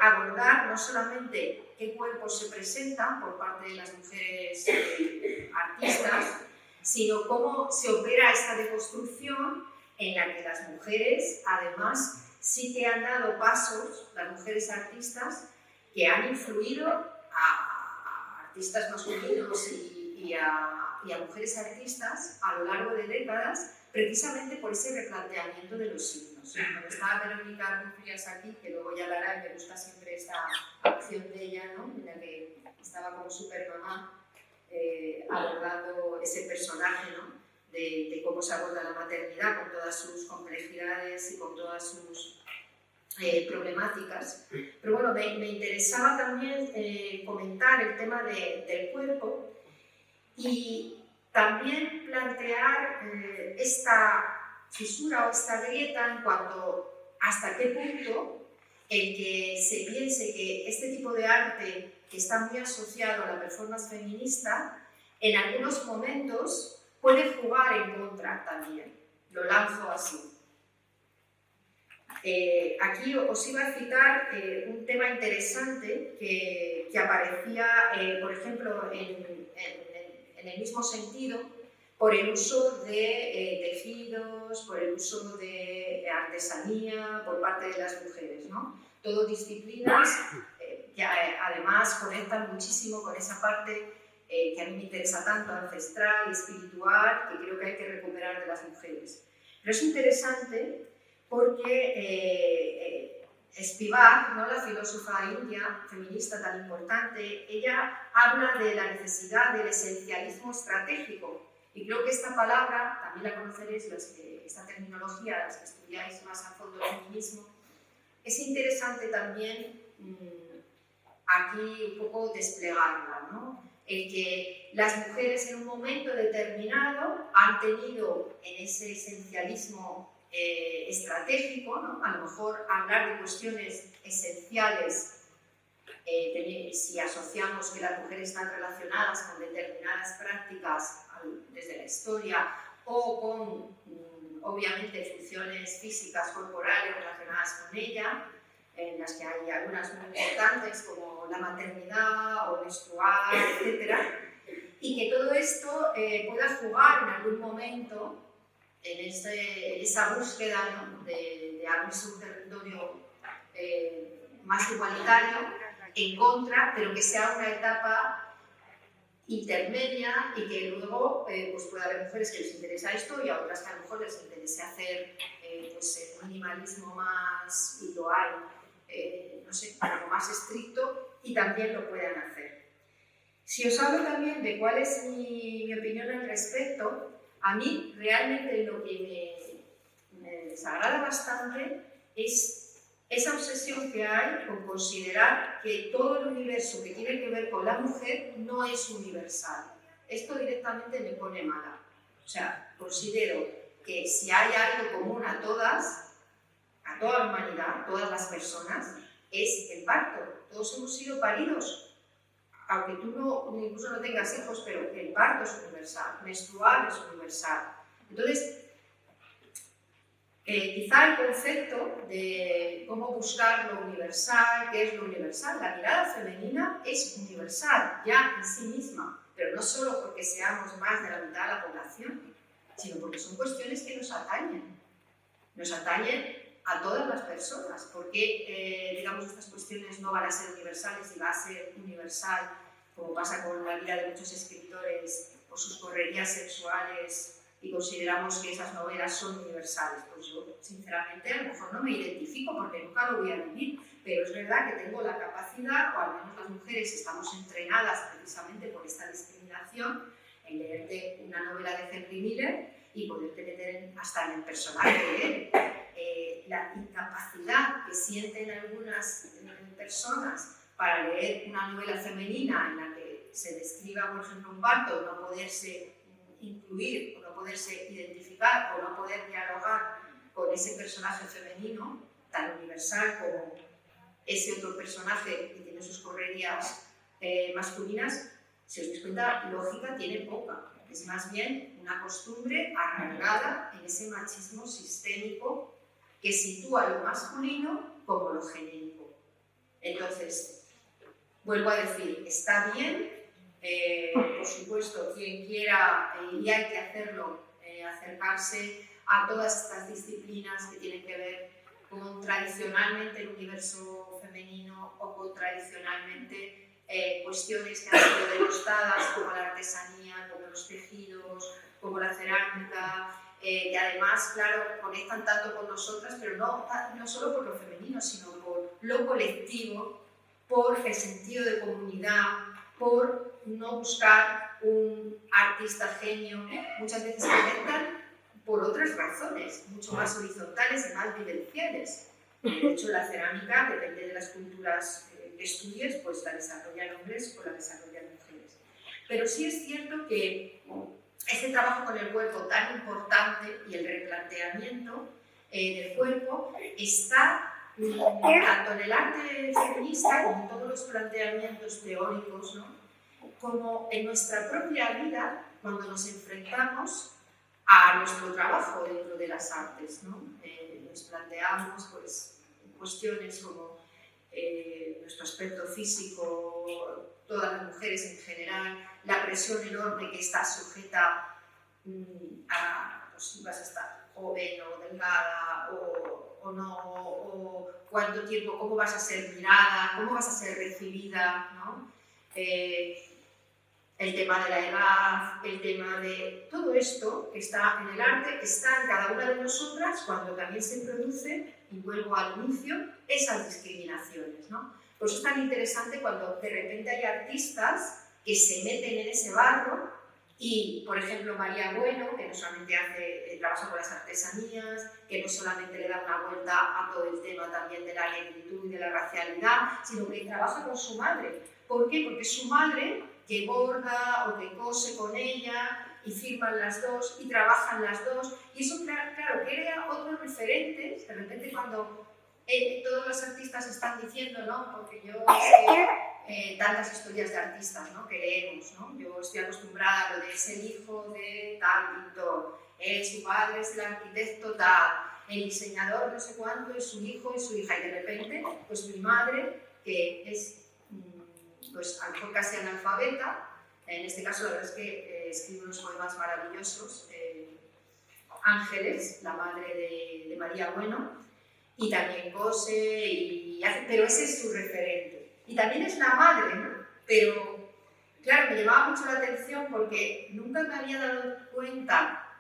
abordar no solamente qué cuerpos se presentan por parte de las mujeres artistas, sino cómo se opera esta deconstrucción en la que las mujeres, además, sí que han dado pasos, las mujeres artistas, que han influido a artistas masculinos y a mujeres artistas a lo largo de décadas, precisamente por ese replanteamiento de los signos. Cuando estaba Verónica Rufrias aquí, que luego ya hablará, y me gusta siempre esta acción de ella, ¿no?, en la que estaba como supermamá, abordando ese personaje, ¿no?, de cómo se aborda la maternidad con todas sus complejidades y con todas sus problemáticas. Pero bueno, me interesaba también comentar el tema del cuerpo y también plantear esta fisura o esta grieta en cuanto hasta qué punto el que se piense que este tipo de arte, que está muy asociado a la performance feminista, en algunos momentos puede jugar en contra también. Lo lanzo así. Aquí os iba a citar un tema interesante que aparecía, por ejemplo, en el mismo sentido, por el uso de tejidos, por el uso de artesanía por parte de las mujeres, ¿no? Todo disciplinas que además conectan muchísimo con esa parte que a mí me interesa tanto, ancestral y espiritual, que creo que hay que recuperar de las mujeres. Pero es interesante porque Spivak, ¿no?, la filósofa india feminista tan importante, ella habla de la necesidad del esencialismo estratégico. Y creo que esta palabra, también la conoceréis, esta terminología, las que estudiáis más a fondo el feminismo, es interesante también aquí un poco desplegarla, ¿no? El que las mujeres en un momento determinado han tenido en ese esencialismo estratégico, ¿no?, a lo mejor hablar de cuestiones esenciales, si asociamos que las mujeres están relacionadas con determinadas prácticas desde la historia o con, obviamente, funciones físicas, corporales relacionadas con ella, en las que hay algunas muy importantes como la maternidad o menstruar, etc. Y que todo esto pueda jugar en algún momento en esa búsqueda, ¿no?, de abrirse un territorio más igualitario en contra, pero que sea una etapa intermedia y que luego pues pueda haber mujeres que les interesa esto y a otras que a lo mejor les interese hacer pues el minimalismo más, y lo hay, no sé, algo más estricto, y también lo puedan hacer. Si os hablo también de cuál es mi opinión al respecto, a mí realmente lo que me desagrada bastante es esa obsesión que hay con considerar que todo el universo que tiene que ver con la mujer no es universal. Esto directamente me pone mala. O sea, considero que si hay algo común a todas, a toda la humanidad, a todas las personas, es el parto. Todos hemos sido paridos. Aunque tú incluso no tengas hijos, pero el parto es universal, menstruar es universal. Entonces, quizá el concepto de cómo buscar lo universal, qué es lo universal, la mirada femenina es universal ya en sí misma, pero no solo porque seamos más de la mitad de la población, sino porque son cuestiones que nos atañen a todas las personas, porque digamos estas cuestiones no van a ser universales y va a ser universal, como pasa con la vida de muchos escritores o sus correrías sexuales, y consideramos que esas novelas son universales. Pues yo, sinceramente, a lo mejor no me identifico porque nunca lo voy a vivir, pero es verdad que tengo la capacidad, o al menos las mujeres estamos entrenadas precisamente por esta discriminación, en leerte una novela de Henry Miller y poderte meter hasta en el personaje de él. La incapacidad que sienten algunas personas para leer una novela femenina en la que se describa, por ejemplo, un parto, no poderse incluir, o no poderse identificar, o no poder dialogar con ese personaje femenino tan universal como ese otro personaje que tiene sus correrías masculinas, si os dais cuenta, lógica tiene poca. es más bien una costumbre arraigada en ese machismo sistémico que sitúa lo masculino como lo genérico. Entonces, vuelvo a decir, está bien, por supuesto, quien quiera, y hay que hacerlo, acercarse a todas estas disciplinas que tienen que ver con tradicionalmente el universo femenino o con tradicionalmente cuestiones que han sido denostadas como la artesanía, como los tejidos, como la cerámica, que además, claro, conectan tanto con nosotras, pero no solo por lo femenino, sino por lo colectivo, por el sentido de comunidad, por no buscar un artista genio. Muchas veces conectan por otras razones, mucho más horizontales y más vivenciales. De hecho, la cerámica, depende de las culturas que estudies, pues la desarrollan hombres o la desarrollan mujeres. Pero sí es cierto que este trabajo con el cuerpo tan importante y el replanteamiento del cuerpo está tanto en el arte feminista como en todos los planteamientos teóricos, ¿no? Como en nuestra propia vida cuando nos enfrentamos a nuestro trabajo dentro de las artes, ¿no? Nos planteamos pues, cuestiones como nuestro aspecto físico, todas las mujeres en general, la presión enorme que está sujeta a pues, si vas a estar joven o delgada o no, o cuánto tiempo, cómo vas a ser mirada, cómo vas a ser recibida, ¿no? El tema de la edad, el tema de todo esto que está en el arte, está en cada una de nosotras cuando también se producen, y vuelvo al inicio, esas discriminaciones, ¿no? Por eso es tan interesante cuando de repente hay artistas que se meten en ese barro y, por ejemplo, María Bueno, que no solamente trabaja con las artesanías, que no solamente le da una vuelta a todo el tema también de la negritud y de la racialidad, sino que trabaja con su madre. ¿Por qué? Porque su madre que borda o que cose con ella y firman las dos y trabajan las dos y eso claro crea otros referentes. De repente cuando todos los artistas están diciendo, ¿no? Porque yo sé tantas historias de artistas, ¿no? Que leemos, ¿no? Yo estoy acostumbrada a lo de es el hijo de tal pintor, su padre es el arquitecto tal, el diseñador no sé cuánto es su hijo y su hija y de repente pues mi madre que es pues a lo mejor casi analfabeta, en este caso la verdad es que escribe unos poemas maravillosos, Ángeles, la madre de María Bueno, y también cose, pero ese es su referente. Y también es la madre, ¿no? Pero claro, me llamaba mucho la atención porque nunca me había dado cuenta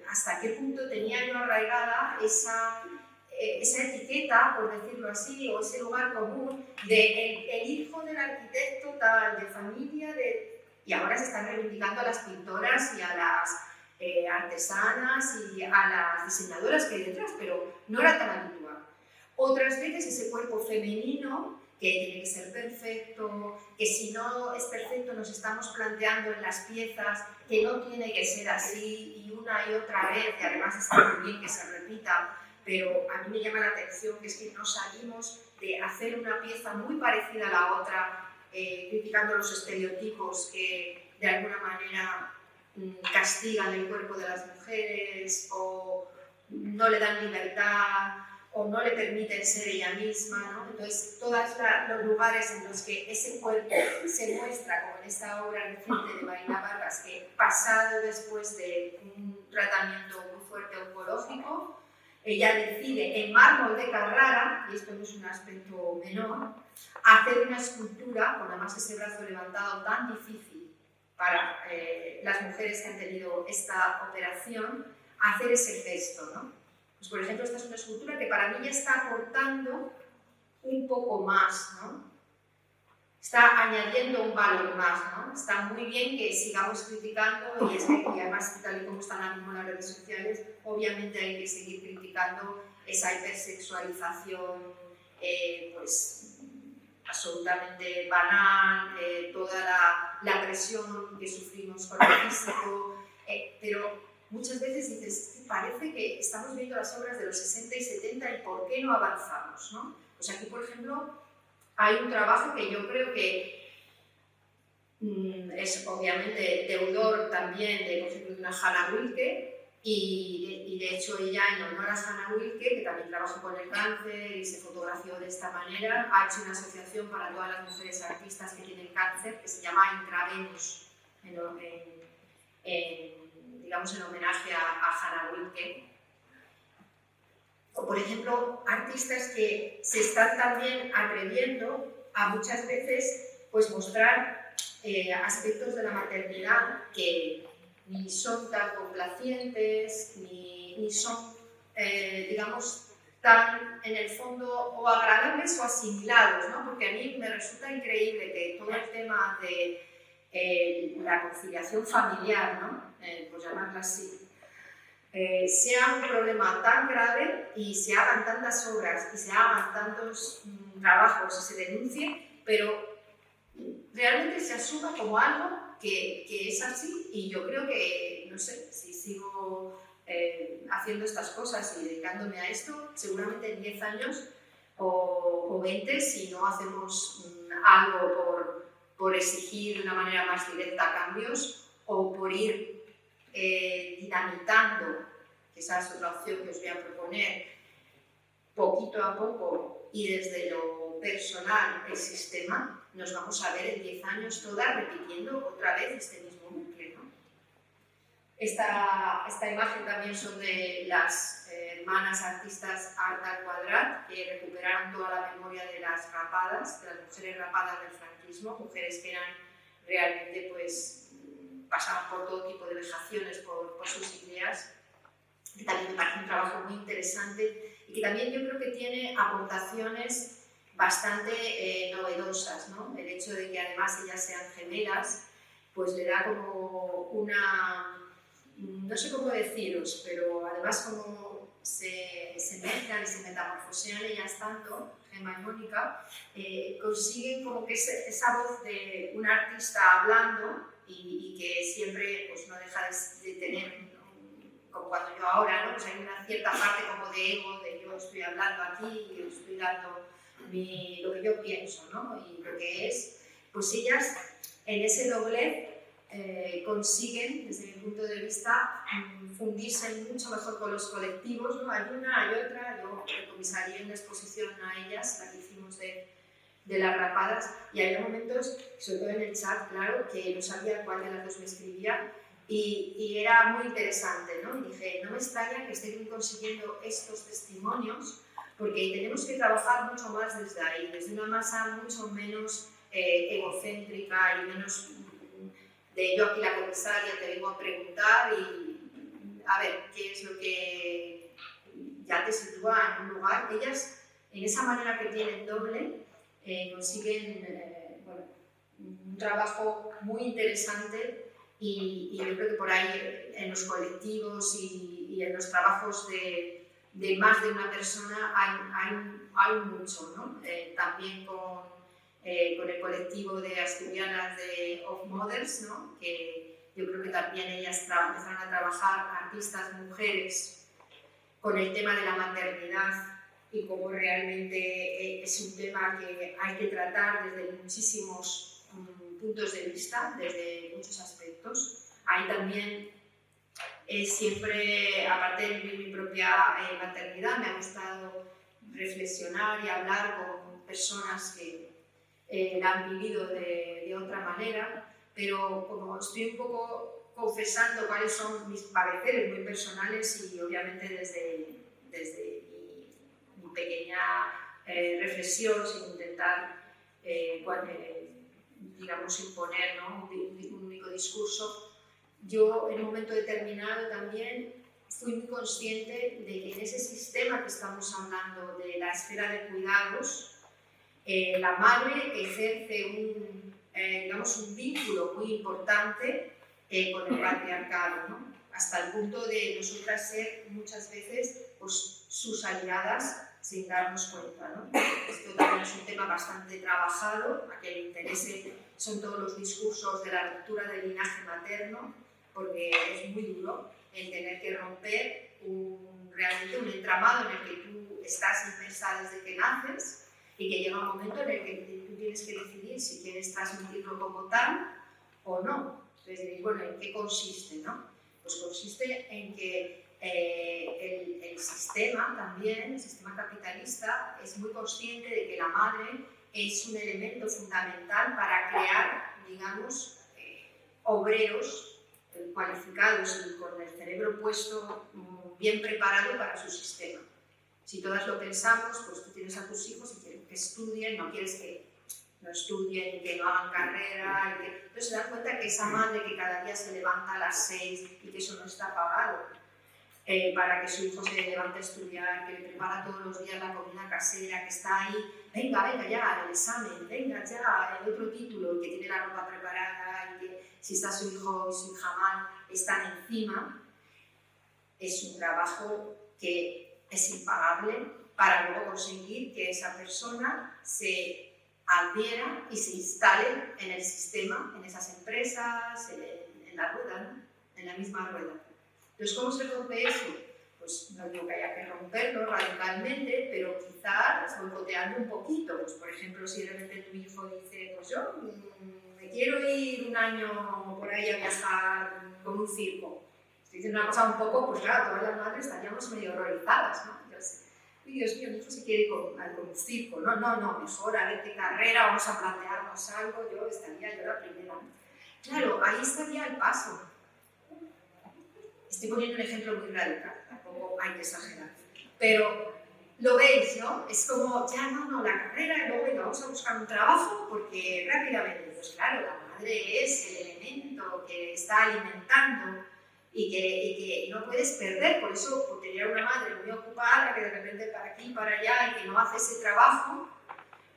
hasta qué punto tenía yo arraigada esa etiqueta, por decirlo así, o ese lugar común de el hijo del arquitecto tal, de familia, y ahora se están reivindicando a las pintoras y a las artesanas y a las diseñadoras que hay detrás, pero no era tan habitual. Otras veces ese cuerpo femenino que tiene que ser perfecto, que si no es perfecto nos estamos planteando en las piezas que no tiene que ser así y una y otra vez, y además está muy bien que se repita, pero a mí me llama la atención que es que nos salimos de hacer una pieza muy parecida a la otra, criticando los estereotipos que de alguna manera castigan el cuerpo de las mujeres o no le dan libertad o no le permiten ser ella misma, ¿no? Entonces, todos los lugares en los que ese cuerpo se muestra, como en esta obra reciente de Marina Vargas, que pasado después de un tratamiento muy fuerte oncológico, ella decide en mármol de Carrara, y esto no es un aspecto menor, hacer una escultura con además ese brazo levantado tan difícil para las mujeres que han tenido esta operación, hacer ese gesto, ¿no? Pues, por ejemplo, esta es una escultura que para mí ya está aportando un poco más, ¿no? Está añadiendo un valor más, ¿no? Está muy bien que sigamos criticando y además, tal y como están ahora mismo las redes sociales, obviamente hay que seguir criticando esa hipersexualización, pues, absolutamente banal, toda la presión que sufrimos con el físico, pero muchas veces dices, parece que estamos viendo las obras de los 60 y 70 y ¿por qué no avanzamos, ¿no? Pues aquí, por ejemplo, hay un trabajo que yo creo que es obviamente deudor también de, por ejemplo, una Hannah Wilke, y de hecho ella, en honor a Hannah Wilke, que también trabajó con el cáncer y se fotografió de esta manera, ha hecho una asociación para todas las mujeres artistas que tienen cáncer que se llama Intravenus, digamos en homenaje a Hannah Wilke. O por ejemplo, artistas que se están también atreviendo a muchas veces pues mostrar aspectos de la maternidad que ni son tan complacientes, ni son, digamos, tan en el fondo o agradables o asimilados, ¿no? Porque a mí me resulta increíble que todo el tema de la conciliación familiar, ¿no? Por llamarla así, sea un problema tan grave y se hagan tantas obras y se hagan tantos trabajos y se denuncie, pero realmente se asuma como algo que es así, y yo creo que, no sé, si sigo haciendo estas cosas y dedicándome a esto, seguramente en 10 años o 20, si no hacemos algo por exigir de una manera más directa cambios o por ir dinamitando, que esa es otra opción que os voy a proponer, poquito a poco y desde lo personal el sistema, nos vamos a ver en 10 años todas repitiendo otra vez este mismo bucle, ¿no? Esta imagen también son de las hermanas artistas Arta Quadrat, que recuperaron toda la memoria de las rapadas, de las mujeres rapadas del franquismo, mujeres que eran realmente, pues, pasaban por todo tipo de vejaciones por sus ideas, que también me parece un trabajo muy interesante y que también yo creo que tiene aportaciones bastante novedosas, ¿no? El hecho de que además ellas sean gemelas, pues le da como una, no sé cómo deciros, pero además como se mezclan y se metamorfosean ellas tanto, Gemma y Mónica, consiguen como que esa voz de un artista hablando y que siempre pues, no deja de tener, como cuando yo ahora, ¿no? Pues hay una cierta parte como de ego, de yo estoy hablando aquí y estoy dando lo que yo pienso, ¿no? Y lo que es, pues ellas en ese doblez consiguen, desde mi punto de vista, fundirse mucho mejor con los colectivos, ¿no? Hay una, hay otra, yo recomisaría una exposición a ellas, la que hicimos de las rapadas, y había momentos, sobre todo en el chat, claro, que no sabía cuál de las dos me escribía, y era muy interesante, ¿no? Y dije, no me extraña que estén consiguiendo estos testimonios, porque tenemos que trabajar mucho más desde ahí, desde una masa mucho menos egocéntrica y menos de yo aquí la comisaria te vengo a preguntar y a ver qué es lo que ya te sitúa en un lugar. Ellas, en esa manera que tienen doble, consiguen bueno, un trabajo muy interesante y yo creo que por ahí en los colectivos y en los trabajos de más de una persona hay mucho, ¿no? También con el colectivo de asturianas de Of Mothers, ¿no? Que yo creo que también ellas empezaron a trabajar, artistas mujeres, con el tema de la maternidad y cómo realmente es un tema que hay que tratar desde muchísimos puntos de vista, desde muchos aspectos. Ahí también siempre, aparte de mi propia maternidad, me ha gustado reflexionar y hablar con personas que la han vivido de otra manera, pero como estoy un poco confesando cuáles son mis pareceres muy personales y obviamente desde mi pequeña reflexión, sin intentar digamos imponer, ¿no? un único discurso, yo en un momento determinado también fui muy consciente de que en ese sistema que estamos hablando de la esfera de cuidados, la madre ejerce digamos, un vínculo muy importante con el patriarcado, ¿no? Hasta el punto de nosotras ser muchas veces pues, sus aliadas sin darnos cuenta, ¿no? Esto también es un tema bastante trabajado, a quien le interese son todos los discursos de la ruptura del linaje materno, porque es muy duro el tener que romper realmente un entramado en el que tú estás inmersa desde que naces y que llega un momento en el que tú tienes que decidir si quieres transmitirlo como tal o no. Entonces diréis, bueno, ¿en qué consiste, no? Pues consiste en que el sistema también, el sistema capitalista, es muy consciente de que la madre es un elemento fundamental para crear, digamos, obreros cualificados y con el cerebro puesto bien preparado para su sistema. Si todas lo pensamos, pues tú tienes a tus hijos y quieres que estudien, no quieres que no estudien y que no hagan carrera. Entonces se dan cuenta que esa madre que cada día se levanta a las 6 y que eso no está pagado para que su hijo se levante a estudiar, que le prepara todos los días la comida casera, que está ahí, venga ya, el examen, venga ya, el otro título, y que tiene la ropa preparada, y que si está su hijo y su hija mal, están encima. Es un trabajo que es impagable para luego conseguir que esa persona se adhiera y se instale en el sistema, en esas empresas, en la rueda, ¿no? En la misma rueda. Entonces, ¿cómo se rompe eso? Pues no digo que haya que romperlo radicalmente, pero quizás boicoteando un poquito. Pues, por ejemplo, si de repente tu hijo dice, pues yo me quiero ir un año por ahí a viajar con un circo. Estoy diciendo una cosa un poco, pues claro, todas las madres estaríamos medio horrorizadas, ¿no? Uy, Dios mío, mi hijo se quiere ir con un circo. No, mejor a ver qué carrera, vamos a plantearnos algo, yo estaría yo la primera. Claro, ahí estaría el paso. Estoy poniendo un ejemplo muy radical, tampoco hay que exagerar. Pero lo veis, ¿no? Es como, ya no, la carrera, y luego venga, vamos a buscar un trabajo porque rápidamente, pues claro, la madre es el elemento que está alimentando y que no puedes perder. Por eso, tener una madre muy ocupada, que de repente para aquí, para allá, y que no hace ese trabajo,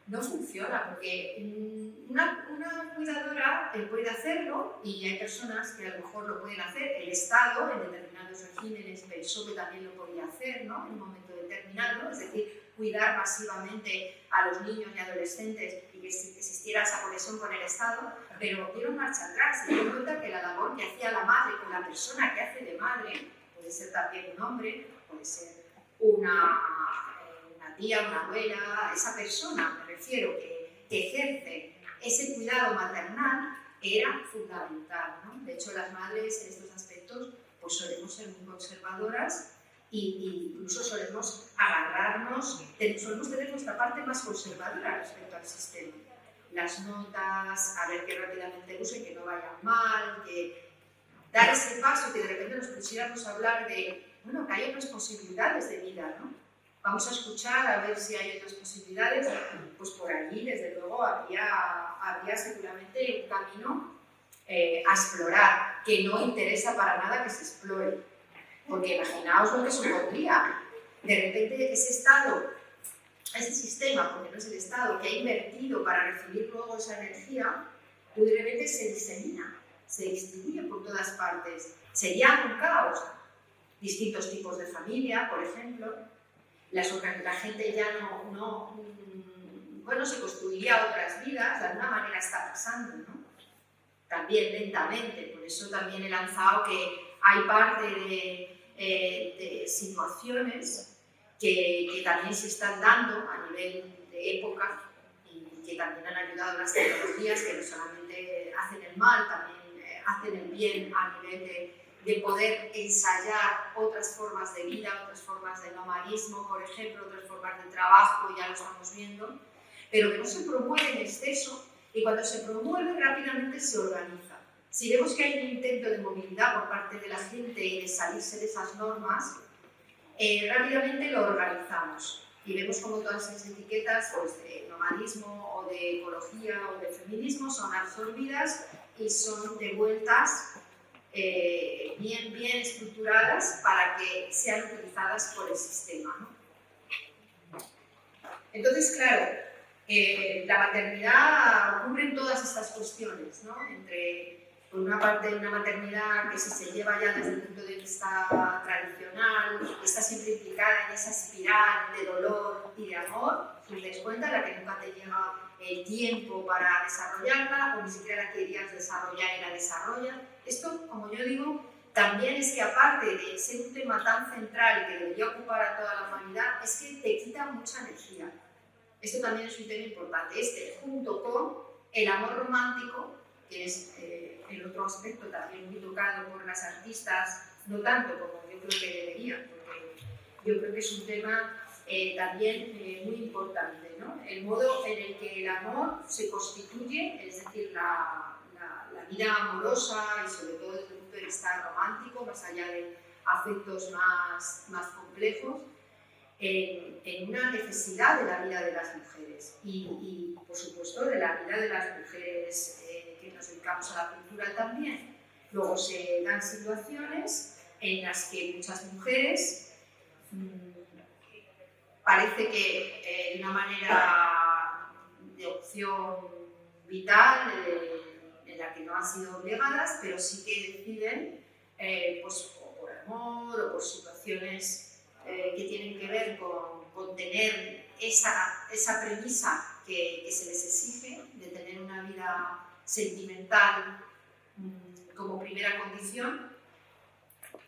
no funciona, porque una cuidadora puede hacerlo y hay personas que a lo mejor lo pueden hacer. El Estado, en determinados regímenes, pensó que también lo podía hacer, ¿no? En un momento determinado, es decir, cuidar masivamente a los niños y adolescentes y que existiera esa conexión con el Estado, pero dieron marcha atrás y dieron cuenta que la labor que hacía la madre con la persona que hace de madre, puede ser también un hombre, puede ser una tía, una abuela, esa persona, me refiero, que ejerce ese cuidado maternal, era fundamental, ¿no? De hecho, las madres en estos aspectos pues solemos ser muy conservadoras e incluso solemos agarrarnos, solemos tener nuestra parte más conservadora respecto al sistema. Las notas, a ver que rápidamente usen, que no vayan mal, que dar ese paso, que de repente nos pusiéramos a hablar de, bueno, que hay otras posibilidades de vida, ¿no? Vamos a escuchar a ver si hay otras posibilidades, pues por allí, desde luego, habría seguramente un camino a explorar, que no interesa para nada que se explore. Porque imaginaos lo que supondría. De repente ese Estado, ese sistema, porque no es el Estado, que ha invertido para recibir luego esa energía, de repente se disemina, se distribuye por todas partes. Sería un caos. Distintos tipos de familia, por ejemplo. La gente ya bueno, se construiría otras vidas, de alguna manera está pasando, ¿no? También lentamente, por eso también he lanzado que hay parte de situaciones que también se están dando a nivel de época y que también han ayudado las tecnologías, que no solamente hacen el mal, también hacen el bien a nivel de poder ensayar otras formas de vida, otras formas de nomadismo, por ejemplo, otras formas de trabajo, ya lo estamos viendo, pero que no se promueve en exceso y cuando se promueve rápidamente se organiza. Si vemos que hay un intento de movilidad por parte de la gente y de salirse de esas normas, rápidamente lo organizamos y vemos como todas esas etiquetas pues, de nomadismo o de ecología o de feminismo son absorbidas y son devueltas bien estructuradas para que sean utilizadas por el sistema, ¿no? Entonces, claro, la maternidad ocurre en todas estas cuestiones, ¿no? Entre, por una parte, una maternidad que si se lleva ya desde el punto de vista tradicional, está siempre implicada en esa espiral de dolor y de amor, si os dais cuenta, la que nunca te llega el tiempo para desarrollarla o ni siquiera la querías desarrollar y la desarrollas. Esto, como yo digo, también es que aparte de ser un tema tan central que debería ocupar a toda la humanidad, es que te quita mucha energía. Esto también es un tema importante, junto con el amor romántico, que es otro aspecto también muy tocado por las artistas, no tanto como yo creo que deberían, porque yo creo que es un tema también muy importante, ¿no? El modo en el que el amor se constituye, es decir, la vida amorosa y sobre todo desde el punto de vista romántico, más allá de afectos más complejos, en una necesidad de la vida de las mujeres y por supuesto, de la vida de las mujeres que nos dedicamos a la cultura también. Luego se dan situaciones en las que muchas mujeres parece que de una manera de opción vital, en la que no han sido obligadas, pero sí que deciden, pues, o por amor o por situaciones que tienen que ver con tener esa premisa que se les exige de tener una vida sentimental como primera condición,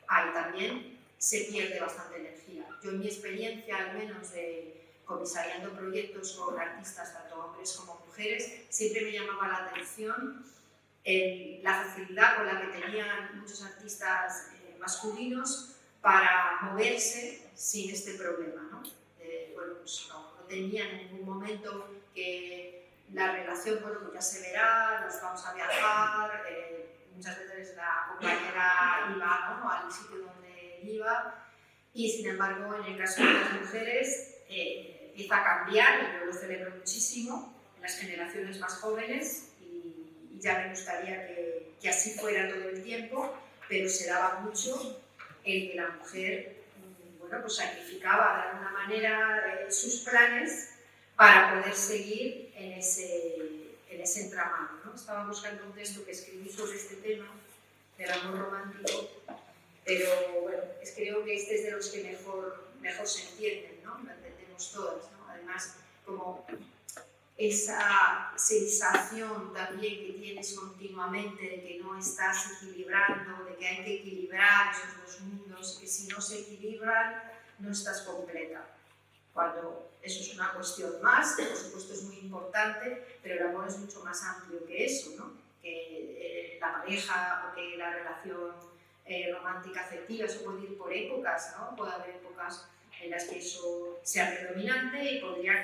ahí también se pierde bastante energía. Yo en mi experiencia, al menos comisariando proyectos con artistas, tanto hombres como mujeres, siempre me llamaba la atención la facilidad con la que tenían muchos artistas masculinos para moverse sin este problema, ¿no? Bueno, pues no tenían en ningún momento que la relación, bueno, pues ya se verá, nos vamos a viajar, muchas veces la compañera iba, ¿no?, al sitio donde iba, y sin embargo en el caso de las mujeres empieza a cambiar, y yo lo celebro muchísimo en las generaciones más jóvenes, y ya me gustaría que así fuera todo el tiempo, pero se daba mucho el que la mujer, bueno, pues sacrificaba de alguna manera sus planes para poder seguir en ese entramado, ¿no? Estaba buscando un texto que escribí sobre este tema del amor romántico, pero bueno, creo que este es de los que mejor se entienden, ¿no? Lo entendemos todas, ¿no? Además, como esa sensación también que tienes continuamente de que no estás equilibrando, de que hay que equilibrar esos dos mundos, que si no se equilibran no estás completa. Cuando eso es una cuestión más, que por supuesto es muy importante, pero el amor es mucho más amplio que eso, ¿no? Que la pareja o que la relación romántica afectiva, eso puede ir por épocas, ¿no? Puede haber épocas en las que eso sea predominante y podría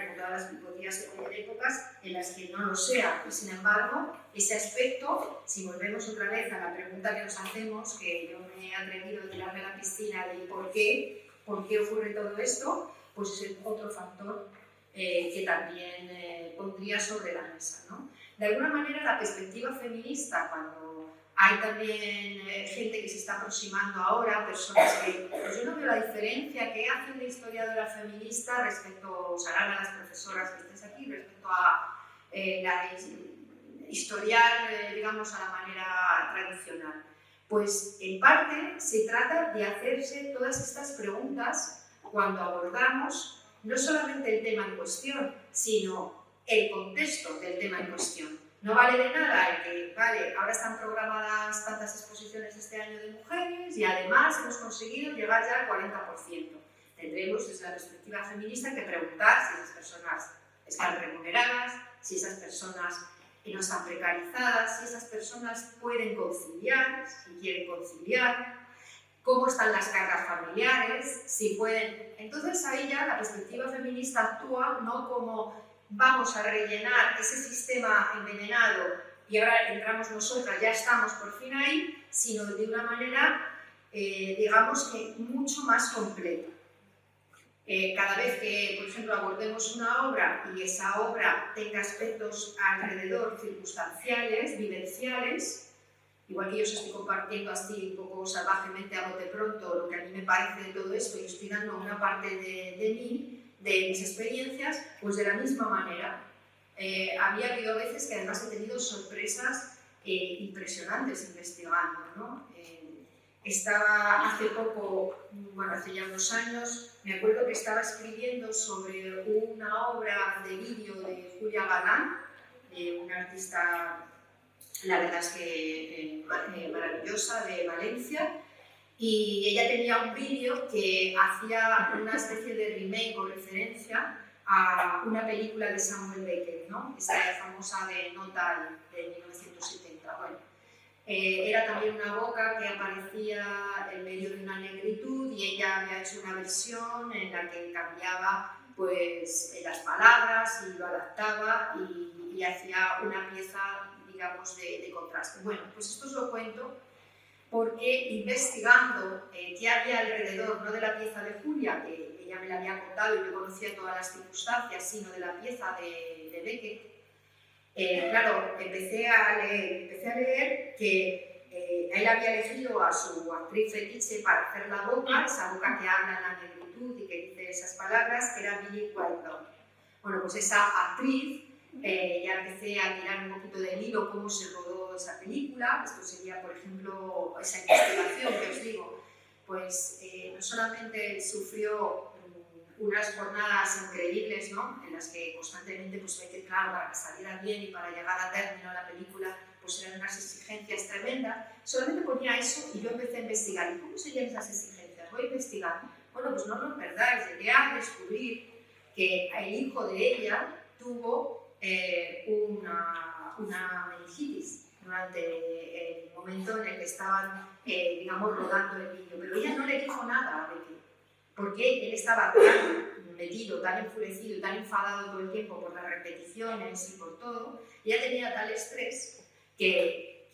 ser épocas en las que no lo sea. Y sin embargo, ese aspecto, si volvemos otra vez a la pregunta que nos hacemos, que yo me he atrevido a tirarme a la piscina de ¿por qué ocurre todo esto?, pues es otro factor que también pondría sobre la mesa, ¿no? De alguna manera, la perspectiva feminista, cuando hay también gente que se está aproximando ahora, personas que pues yo no veo la diferencia que hace una historiadora feminista respecto, os harán a las profesoras que estéis aquí, respecto a la historiar, digamos, a la manera tradicional. Pues en parte se trata de hacerse todas estas preguntas cuando abordamos no solamente el tema en cuestión, sino el contexto del tema en cuestión. No vale de nada el que, vale, ahora están programadas tantas exposiciones este año de mujeres y además hemos conseguido llegar ya al 40%. Tendremos desde la perspectiva feminista que preguntar si esas personas están remuneradas, si esas personas no están precarizadas, si esas personas pueden conciliar, si quieren conciliar, cómo están las cargas familiares, si pueden. Entonces ahí ya la perspectiva feminista actúa no como vamos a rellenar ese sistema envenenado y ahora entramos nosotras, ya estamos por fin ahí, sino de una manera, digamos que mucho más completa. Cada vez que, por ejemplo, abordemos una obra y esa obra tenga aspectos alrededor circunstanciales, vivenciales, igual que yo os estoy compartiendo así un poco salvajemente a bote pronto lo que a mí me parece de todo esto y estoy dando una parte de mí, de mis experiencias, pues de la misma manera. Había habido veces que además he tenido sorpresas impresionantes investigando, ¿no? Estaba hace poco, bueno, hace ya unos años, me acuerdo que estaba escribiendo sobre una obra de vídeo de Julia Galán, una artista, la verdad es que maravillosa, de Valencia, y ella tenía un vídeo que hacía una especie de remake o referencia a una película de Samuel Beckett, ¿no? Esa famosa de No Time, de 1970. Bueno, era también una boca que aparecía en medio de una negritud y ella había hecho una versión en la que cambiaba pues, las palabras y lo adaptaba y hacía una pieza, digamos, de contraste. Bueno, pues esto os lo cuento porque investigando qué había alrededor, no de la pieza de Julia, que ella me la había contado y yo conocía todas las circunstancias, sino de la pieza de Beckett, claro, empecé a leer que él había elegido a su actriz fetiche para hacer la boca, esa boca que habla en la negritud y que dice esas palabras, que era Billie Whitelaw. Bueno, pues esa actriz, ya empecé a tirar un poquito del hilo cómo se rodó esa película. Esto sería, por ejemplo, esa investigación que os digo, pues no solamente sufrió unas jornadas increíbles, ¿no? En las que constantemente, pues ve que claro, para que saliera bien y para llegar a término la película, pues eran unas exigencias tremendas. Solamente ponía eso y yo empecé a investigar. ¿Y cómo serían esas exigencias? Voy a investigar. Bueno, pues no lo perdáis, llegué a descubrir que el hijo de ella tuvo una meningitis durante el momento en el que estaban, digamos, rodando el vídeo. Pero ella no le dijo nada a Becky, porque él estaba tan metido, tan enfurecido, tan enfadado todo el tiempo por las repeticiones y por todo, y ella tenía tal estrés que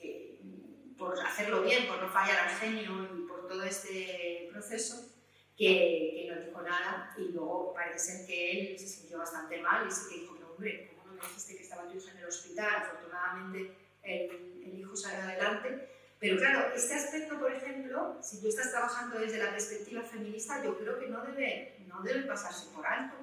por hacerlo bien, por no fallar al genio y por todo este proceso, que no dijo nada, y luego parece ser que él se sintió bastante mal y sí que dijo, pero hombre, ¿cómo no me dijiste que estaba tu hija en el hospital? Afortunadamente el hijo salió adelante. Pero claro, este aspecto, por ejemplo, si tú estás trabajando desde la perspectiva feminista, yo creo que no debe pasarse por alto.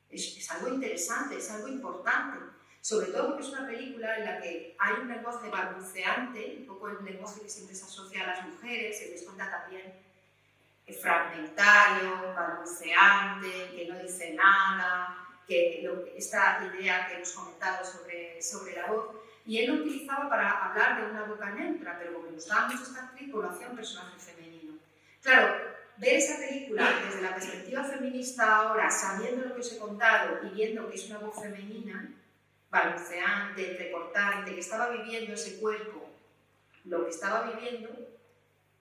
Es algo interesante, es algo importante. Sobre todo porque es una película en la que hay un lenguaje balbuceante, un poco el lenguaje que siempre se asocia a las mujeres, se les cuenta también fragmentario, balbuceante, que no dice nada, esta idea que hemos comentado sobre la voz. Y él lo utilizaba para hablar de una boca neutra, pero como me gustaba mucho esta actriz, pues lo hacía un personaje femenino. Claro, ver esa película desde la perspectiva feminista ahora, sabiendo lo que os he contado y viendo que es una voz femenina, balbuceante, entrecortante, que estaba viviendo ese cuerpo, lo que estaba viviendo,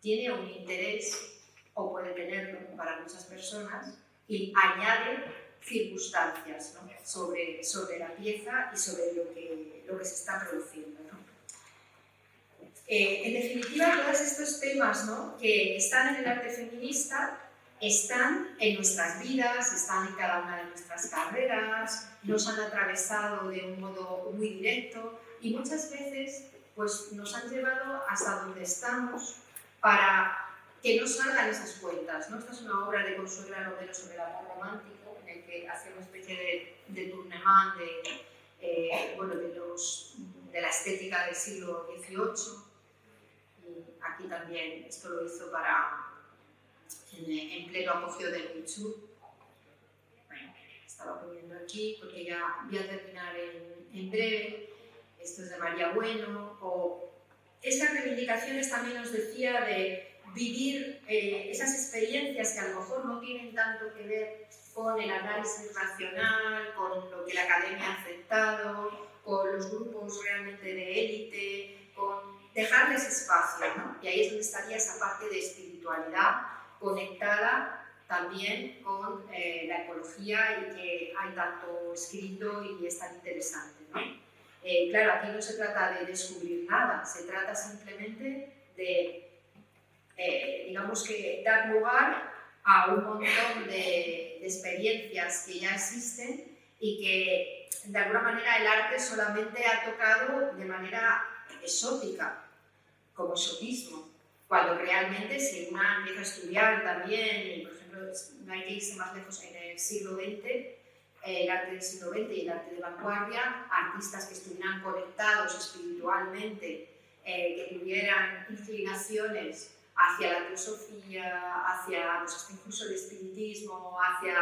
tiene un interés, o puede tenerlo para muchas personas, y añade circunstancias, ¿no? sobre la pieza y sobre lo que se está produciendo, ¿no? En definitiva, todos estos temas, ¿no?, que están en el arte feminista están en nuestras vidas, están en cada una de nuestras carreras, nos han atravesado de un modo muy directo y muchas veces pues, nos han llevado hasta donde estamos para que no salgan esas cuentas, ¿no? Esta es una obra de Consuelo Romero sobre el amor romántico, en el que hace una especie de tournement de la estética del siglo XVIII. Y aquí también esto lo hizo en pleno apogeo del Me Too. Bueno, estaba poniendo aquí porque ya voy a terminar en breve. Esto es de María Bueno. Estas reivindicaciones también nos decía de vivir esas experiencias que a lo mejor no tienen tanto que ver con el análisis racional, con lo que la academia ha aceptado, con los grupos realmente de élite, con dejarles espacio, ¿no? Y ahí es donde estaría esa parte de espiritualidad conectada también con la ecología y que hay tanto escrito y es tan interesante, ¿no? Claro, aquí no se trata de descubrir nada, se trata simplemente de digamos que dar lugar a un montón de experiencias que ya existen y que de alguna manera el arte solamente ha tocado de manera exótica, como exotismo, cuando realmente si una empieza a estudiar también, y por ejemplo no hay que irse más lejos en el siglo XX, el arte del siglo XX y el arte de vanguardia, artistas que estuvieran conectados espiritualmente, que tuvieran inclinaciones hacia la teosofía, hacia pues, hasta incluso el espiritismo, hacia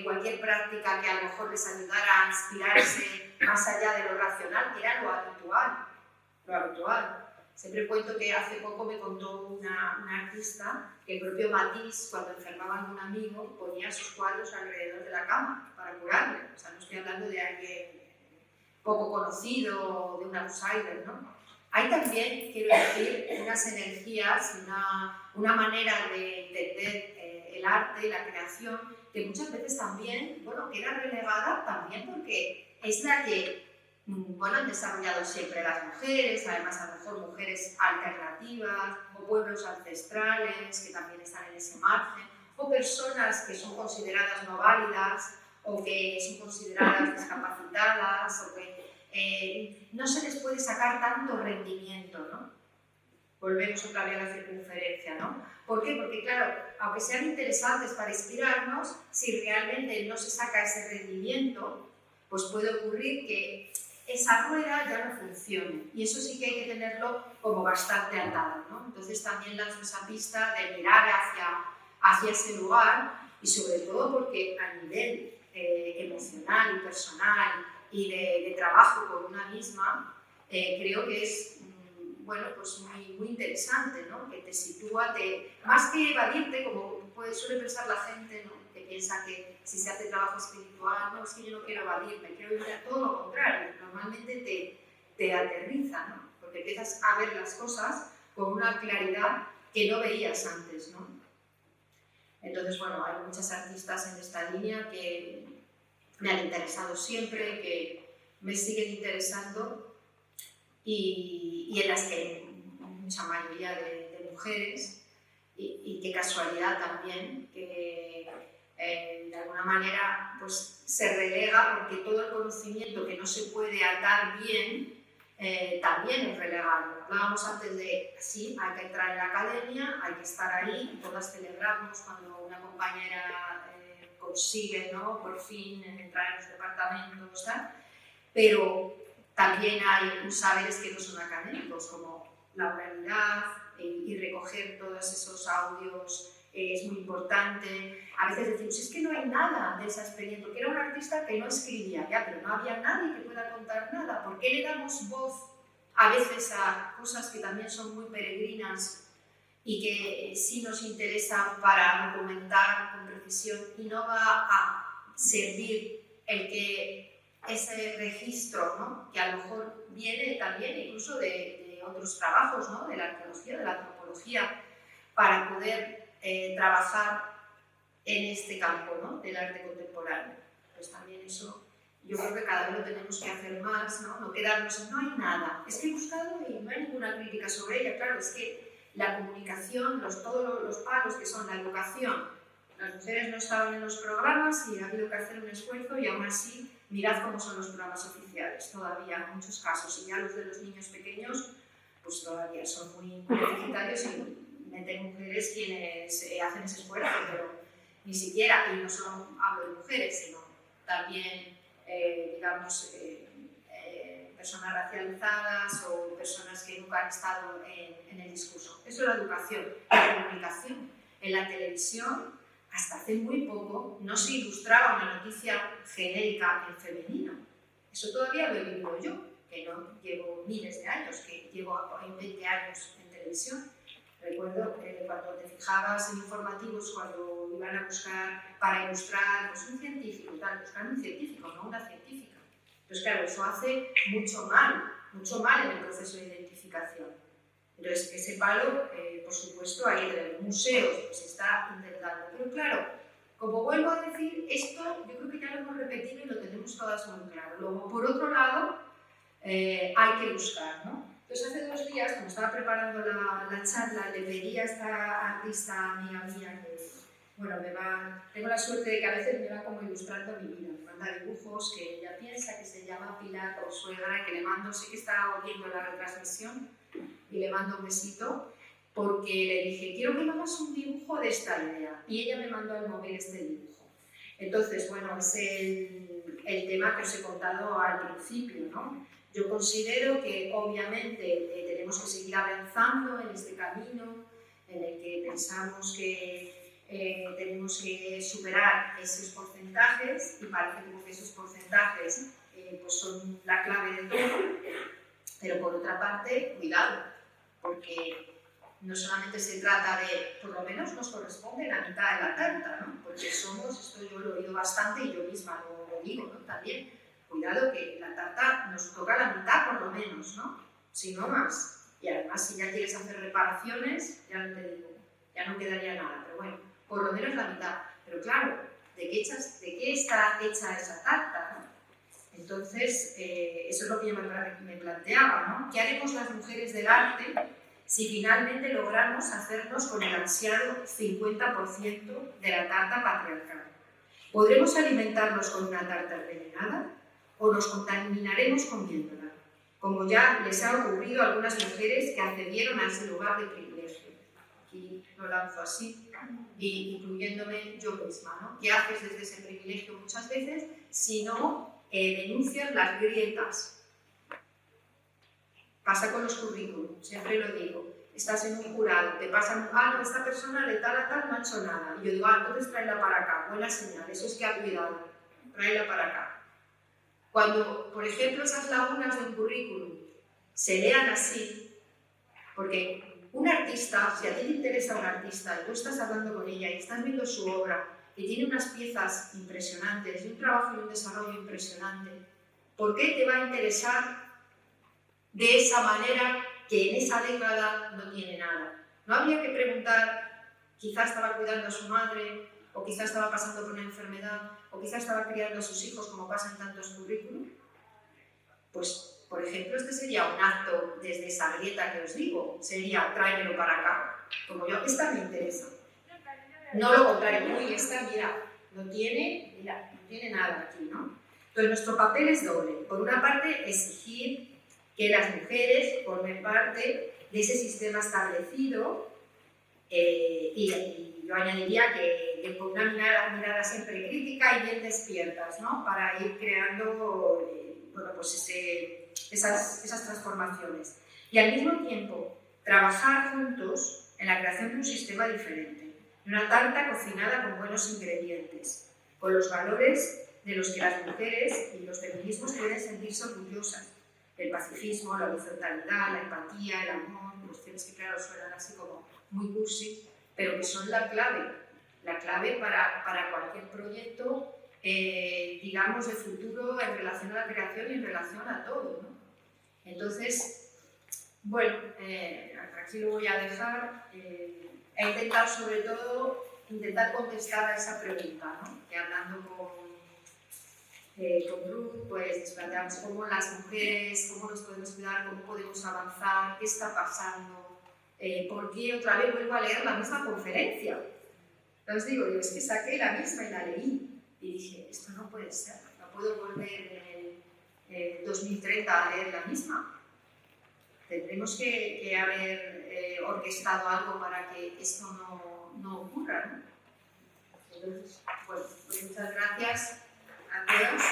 cualquier práctica que a lo mejor les ayudara a inspirarse más allá de lo racional, que era lo habitual. Lo habitual. Siempre cuento que hace poco me contó una artista que el propio Matisse, cuando enfermaba a un amigo, ponía sus cuadros alrededor de la cama para curarle. O sea, no estoy hablando de alguien poco conocido o de un outsider, ¿no? Hay también, quiero decir, unas energías, una manera de entender el arte, la creación, que muchas veces también, bueno, queda relegada también porque es la que, bueno, han desarrollado siempre las mujeres, además a lo mejor mujeres alternativas, o pueblos ancestrales que también están en ese margen, o personas que son consideradas no válidas, o que son consideradas discapacitadas, o que no se les puede sacar tanto rendimiento, ¿no? Volvemos otra vez a la circunferencia, ¿no? ¿Por qué? Porque, claro, aunque sean interesantes para inspirarnos, si realmente no se saca ese rendimiento, pues puede ocurrir que esa rueda ya no funcione. Y eso sí que hay que tenerlo como bastante atado, ¿no? Entonces también lanzo esa pista de mirar hacia ese lugar y sobre todo porque a nivel emocional y personal y de trabajo con una misma, creo que es bueno, pues muy interesante, ¿no? Que te sitúa, más que evadirte, como suele pensar la gente, ¿no? Que piensa que si se hace trabajo espiritual, no, es que yo no quiero evadirme, quiero vivir todo lo contrario. Normalmente te aterriza, ¿no? Porque empiezas a ver las cosas con una claridad que no veías antes, ¿no? Entonces, bueno, hay muchas artistas en esta línea que me han interesado siempre, que me siguen interesando y en las que hay mucha mayoría de mujeres y qué casualidad también que de alguna manera pues, se relega porque todo el conocimiento que no se puede atar bien también es relegado. Hablábamos antes de, sí, hay que entrar en la academia, hay que estar ahí, todas celebramos cuando una compañera consigue, ¿no? Por fin entrar en los departamentos, ¿tal? Pero también hay saberes que no son académicos, como la oralidad y recoger todos esos audios es muy importante. A veces decimos, es que no hay nada de esa experiencia, porque era un artista que no escribía, ya, pero no había nadie que pueda contar nada. ¿Por qué le damos voz a veces a cosas que también son muy peregrinas y que sí nos interesan para documentar con precisión y no va a servir el que ese registro, ¿no? Que a lo mejor viene también incluso de otros trabajos, ¿no? De la arqueología, de la antropología, para poder trabajar en este campo, ¿no? Del arte contemporáneo. Pues también eso, yo creo que cada vez lo tenemos que hacer más, ¿no? No quedarnos en no hay nada. Es que he buscado y no hay ninguna crítica sobre ella. Claro, es que la comunicación, todos los palos que son la educación, las mujeres no estaban en los programas y ha habido que hacer un esfuerzo y aún así mirad cómo son los programas oficiales, todavía en muchos casos, y ya los de los niños pequeños, pues todavía son muy deficitarios y meten mujeres quienes hacen ese esfuerzo, pero ni siquiera, y no solo hablo de mujeres, sino también, digamos, personas racializadas o personas que nunca han estado en el discurso. Eso es la educación, la comunicación. En la televisión, hasta hace muy poco, no se ilustraba una noticia genérica en femenino. Eso todavía lo he vivido yo, que no llevo miles de años, que llevo 20 años en televisión. Recuerdo cuando te fijabas en informativos, cuando iban a buscar para ilustrar pues, un científico, tal, buscar un científico, no una científica. Entonces, claro, eso hace mucho mal en el proceso de identificación. Entonces, ese palo, por supuesto, ahí en los museos se está intentando. Pero claro, como vuelvo a decir, esto yo creo que ya lo hemos repetido y lo tenemos todas muy claro. Luego, por otro lado, hay que buscar, ¿no? Entonces, hace 2 días, cuando estaba preparando la charla, le pedí a esta artista amiga mía que, bueno, tengo la suerte de que a veces me va como ilustrando mi vida. Me manda dibujos que ella piensa que se llama Pilar o suegra y que le mando, sé que está oyendo la retransmisión, y le mando un besito porque le dije, quiero que me hagas un dibujo de esta idea. Y ella me mandó al móvil este dibujo. Entonces, bueno, es el tema que os he contado al principio, ¿no? Yo considero que obviamente tenemos que seguir avanzando en este camino en el que pensamos que tenemos que superar esos porcentajes y parece como que esos porcentajes pues son la clave de todo, pero por otra parte, cuidado, porque no solamente se trata de, por lo menos nos corresponde la mitad de la tarta, ¿no? Porque somos, esto yo lo he oído bastante y yo misma lo digo, ¿no? También, cuidado que la tarta nos toca la mitad por lo menos, ¿no? si no más. Y además, si ya quieres hacer reparaciones, ya no te digo, ya no quedaría nada, pero bueno, por lo menos la mitad. Pero claro, ¿de qué está hecha esa tarta, ¿no? Entonces, eso es lo que yo me planteaba, ¿no? ¿Qué haremos las mujeres del arte si finalmente logramos hacernos con el ansiado 50% de la tarta patriarcal? ¿Podremos alimentarnos con una tarta envenenada o nos contaminaremos comiéndola? Como ya les ha ocurrido a algunas mujeres que accedieron a ese lugar de privilegio. Aquí lo lanzo así, incluyéndome yo misma, ¿no? ¿Qué haces desde ese privilegio muchas veces si no denuncias las grietas? Pasa con los currículums, siempre lo digo. Estás en un jurado, te pasan, no, esta persona de tal a tal no ha hecho nada. Y yo digo, entonces tráela para acá, buena señal, eso es que ha cuidado, tráela para acá. Cuando, por ejemplo, esas lagunas de un currículum se lean así, porque un artista, si a ti te interesa un artista y tú estás hablando con ella y estás viendo su obra y tiene unas piezas impresionantes y un trabajo y un desarrollo impresionante, ¿por qué te va a interesar de esa manera que en esa década no tiene nada? ¿No habría que preguntar, quizás estaba cuidando a su madre, o quizás estaba pasando por una enfermedad, o quizás estaba criando a sus hijos como pasa en tantos currículums? Pues, por ejemplo, este sería un acto desde esa grieta que os digo, sería tráemelo para acá, como yo, esta me interesa. No lo contrario, uy, esta, mira, no tiene nada aquí, ¿no? Entonces, nuestro papel es doble. Por una parte, exigir que las mujeres formen parte de ese sistema establecido y yo añadiría que con una mirada siempre crítica y bien despiertas, ¿no? Para ir creando bueno, pues esas transformaciones. Y al mismo tiempo, trabajar juntos en la creación de un sistema diferente, una tarta cocinada con buenos ingredientes, con los valores de los que las mujeres y los feminismos pueden sentirse orgullosas. El pacifismo, la horizontalidad, la empatía, el amor, cuestiones que claro suenan así como muy cursi, pero que son la clave para cualquier proyecto, digamos, de futuro en relación a la creación y en relación a todo, ¿no? Entonces, bueno, aquí lo voy a dejar. He intentado sobre todo contestar a esa pregunta, ¿no? Que hablando con Ruth, pues nos planteamos cómo las mujeres, cómo nos podemos cuidar, cómo podemos avanzar, qué está pasando, por qué otra vez vuelvo a leer la misma conferencia. Os digo, es que saqué la misma y la leí y dije, esto no puede ser, no puedo volver en el 2030 a leer la misma. Tendremos que haber orquestado algo para que esto no ocurra, ¿no? Entonces, bueno, pues muchas gracias a todos.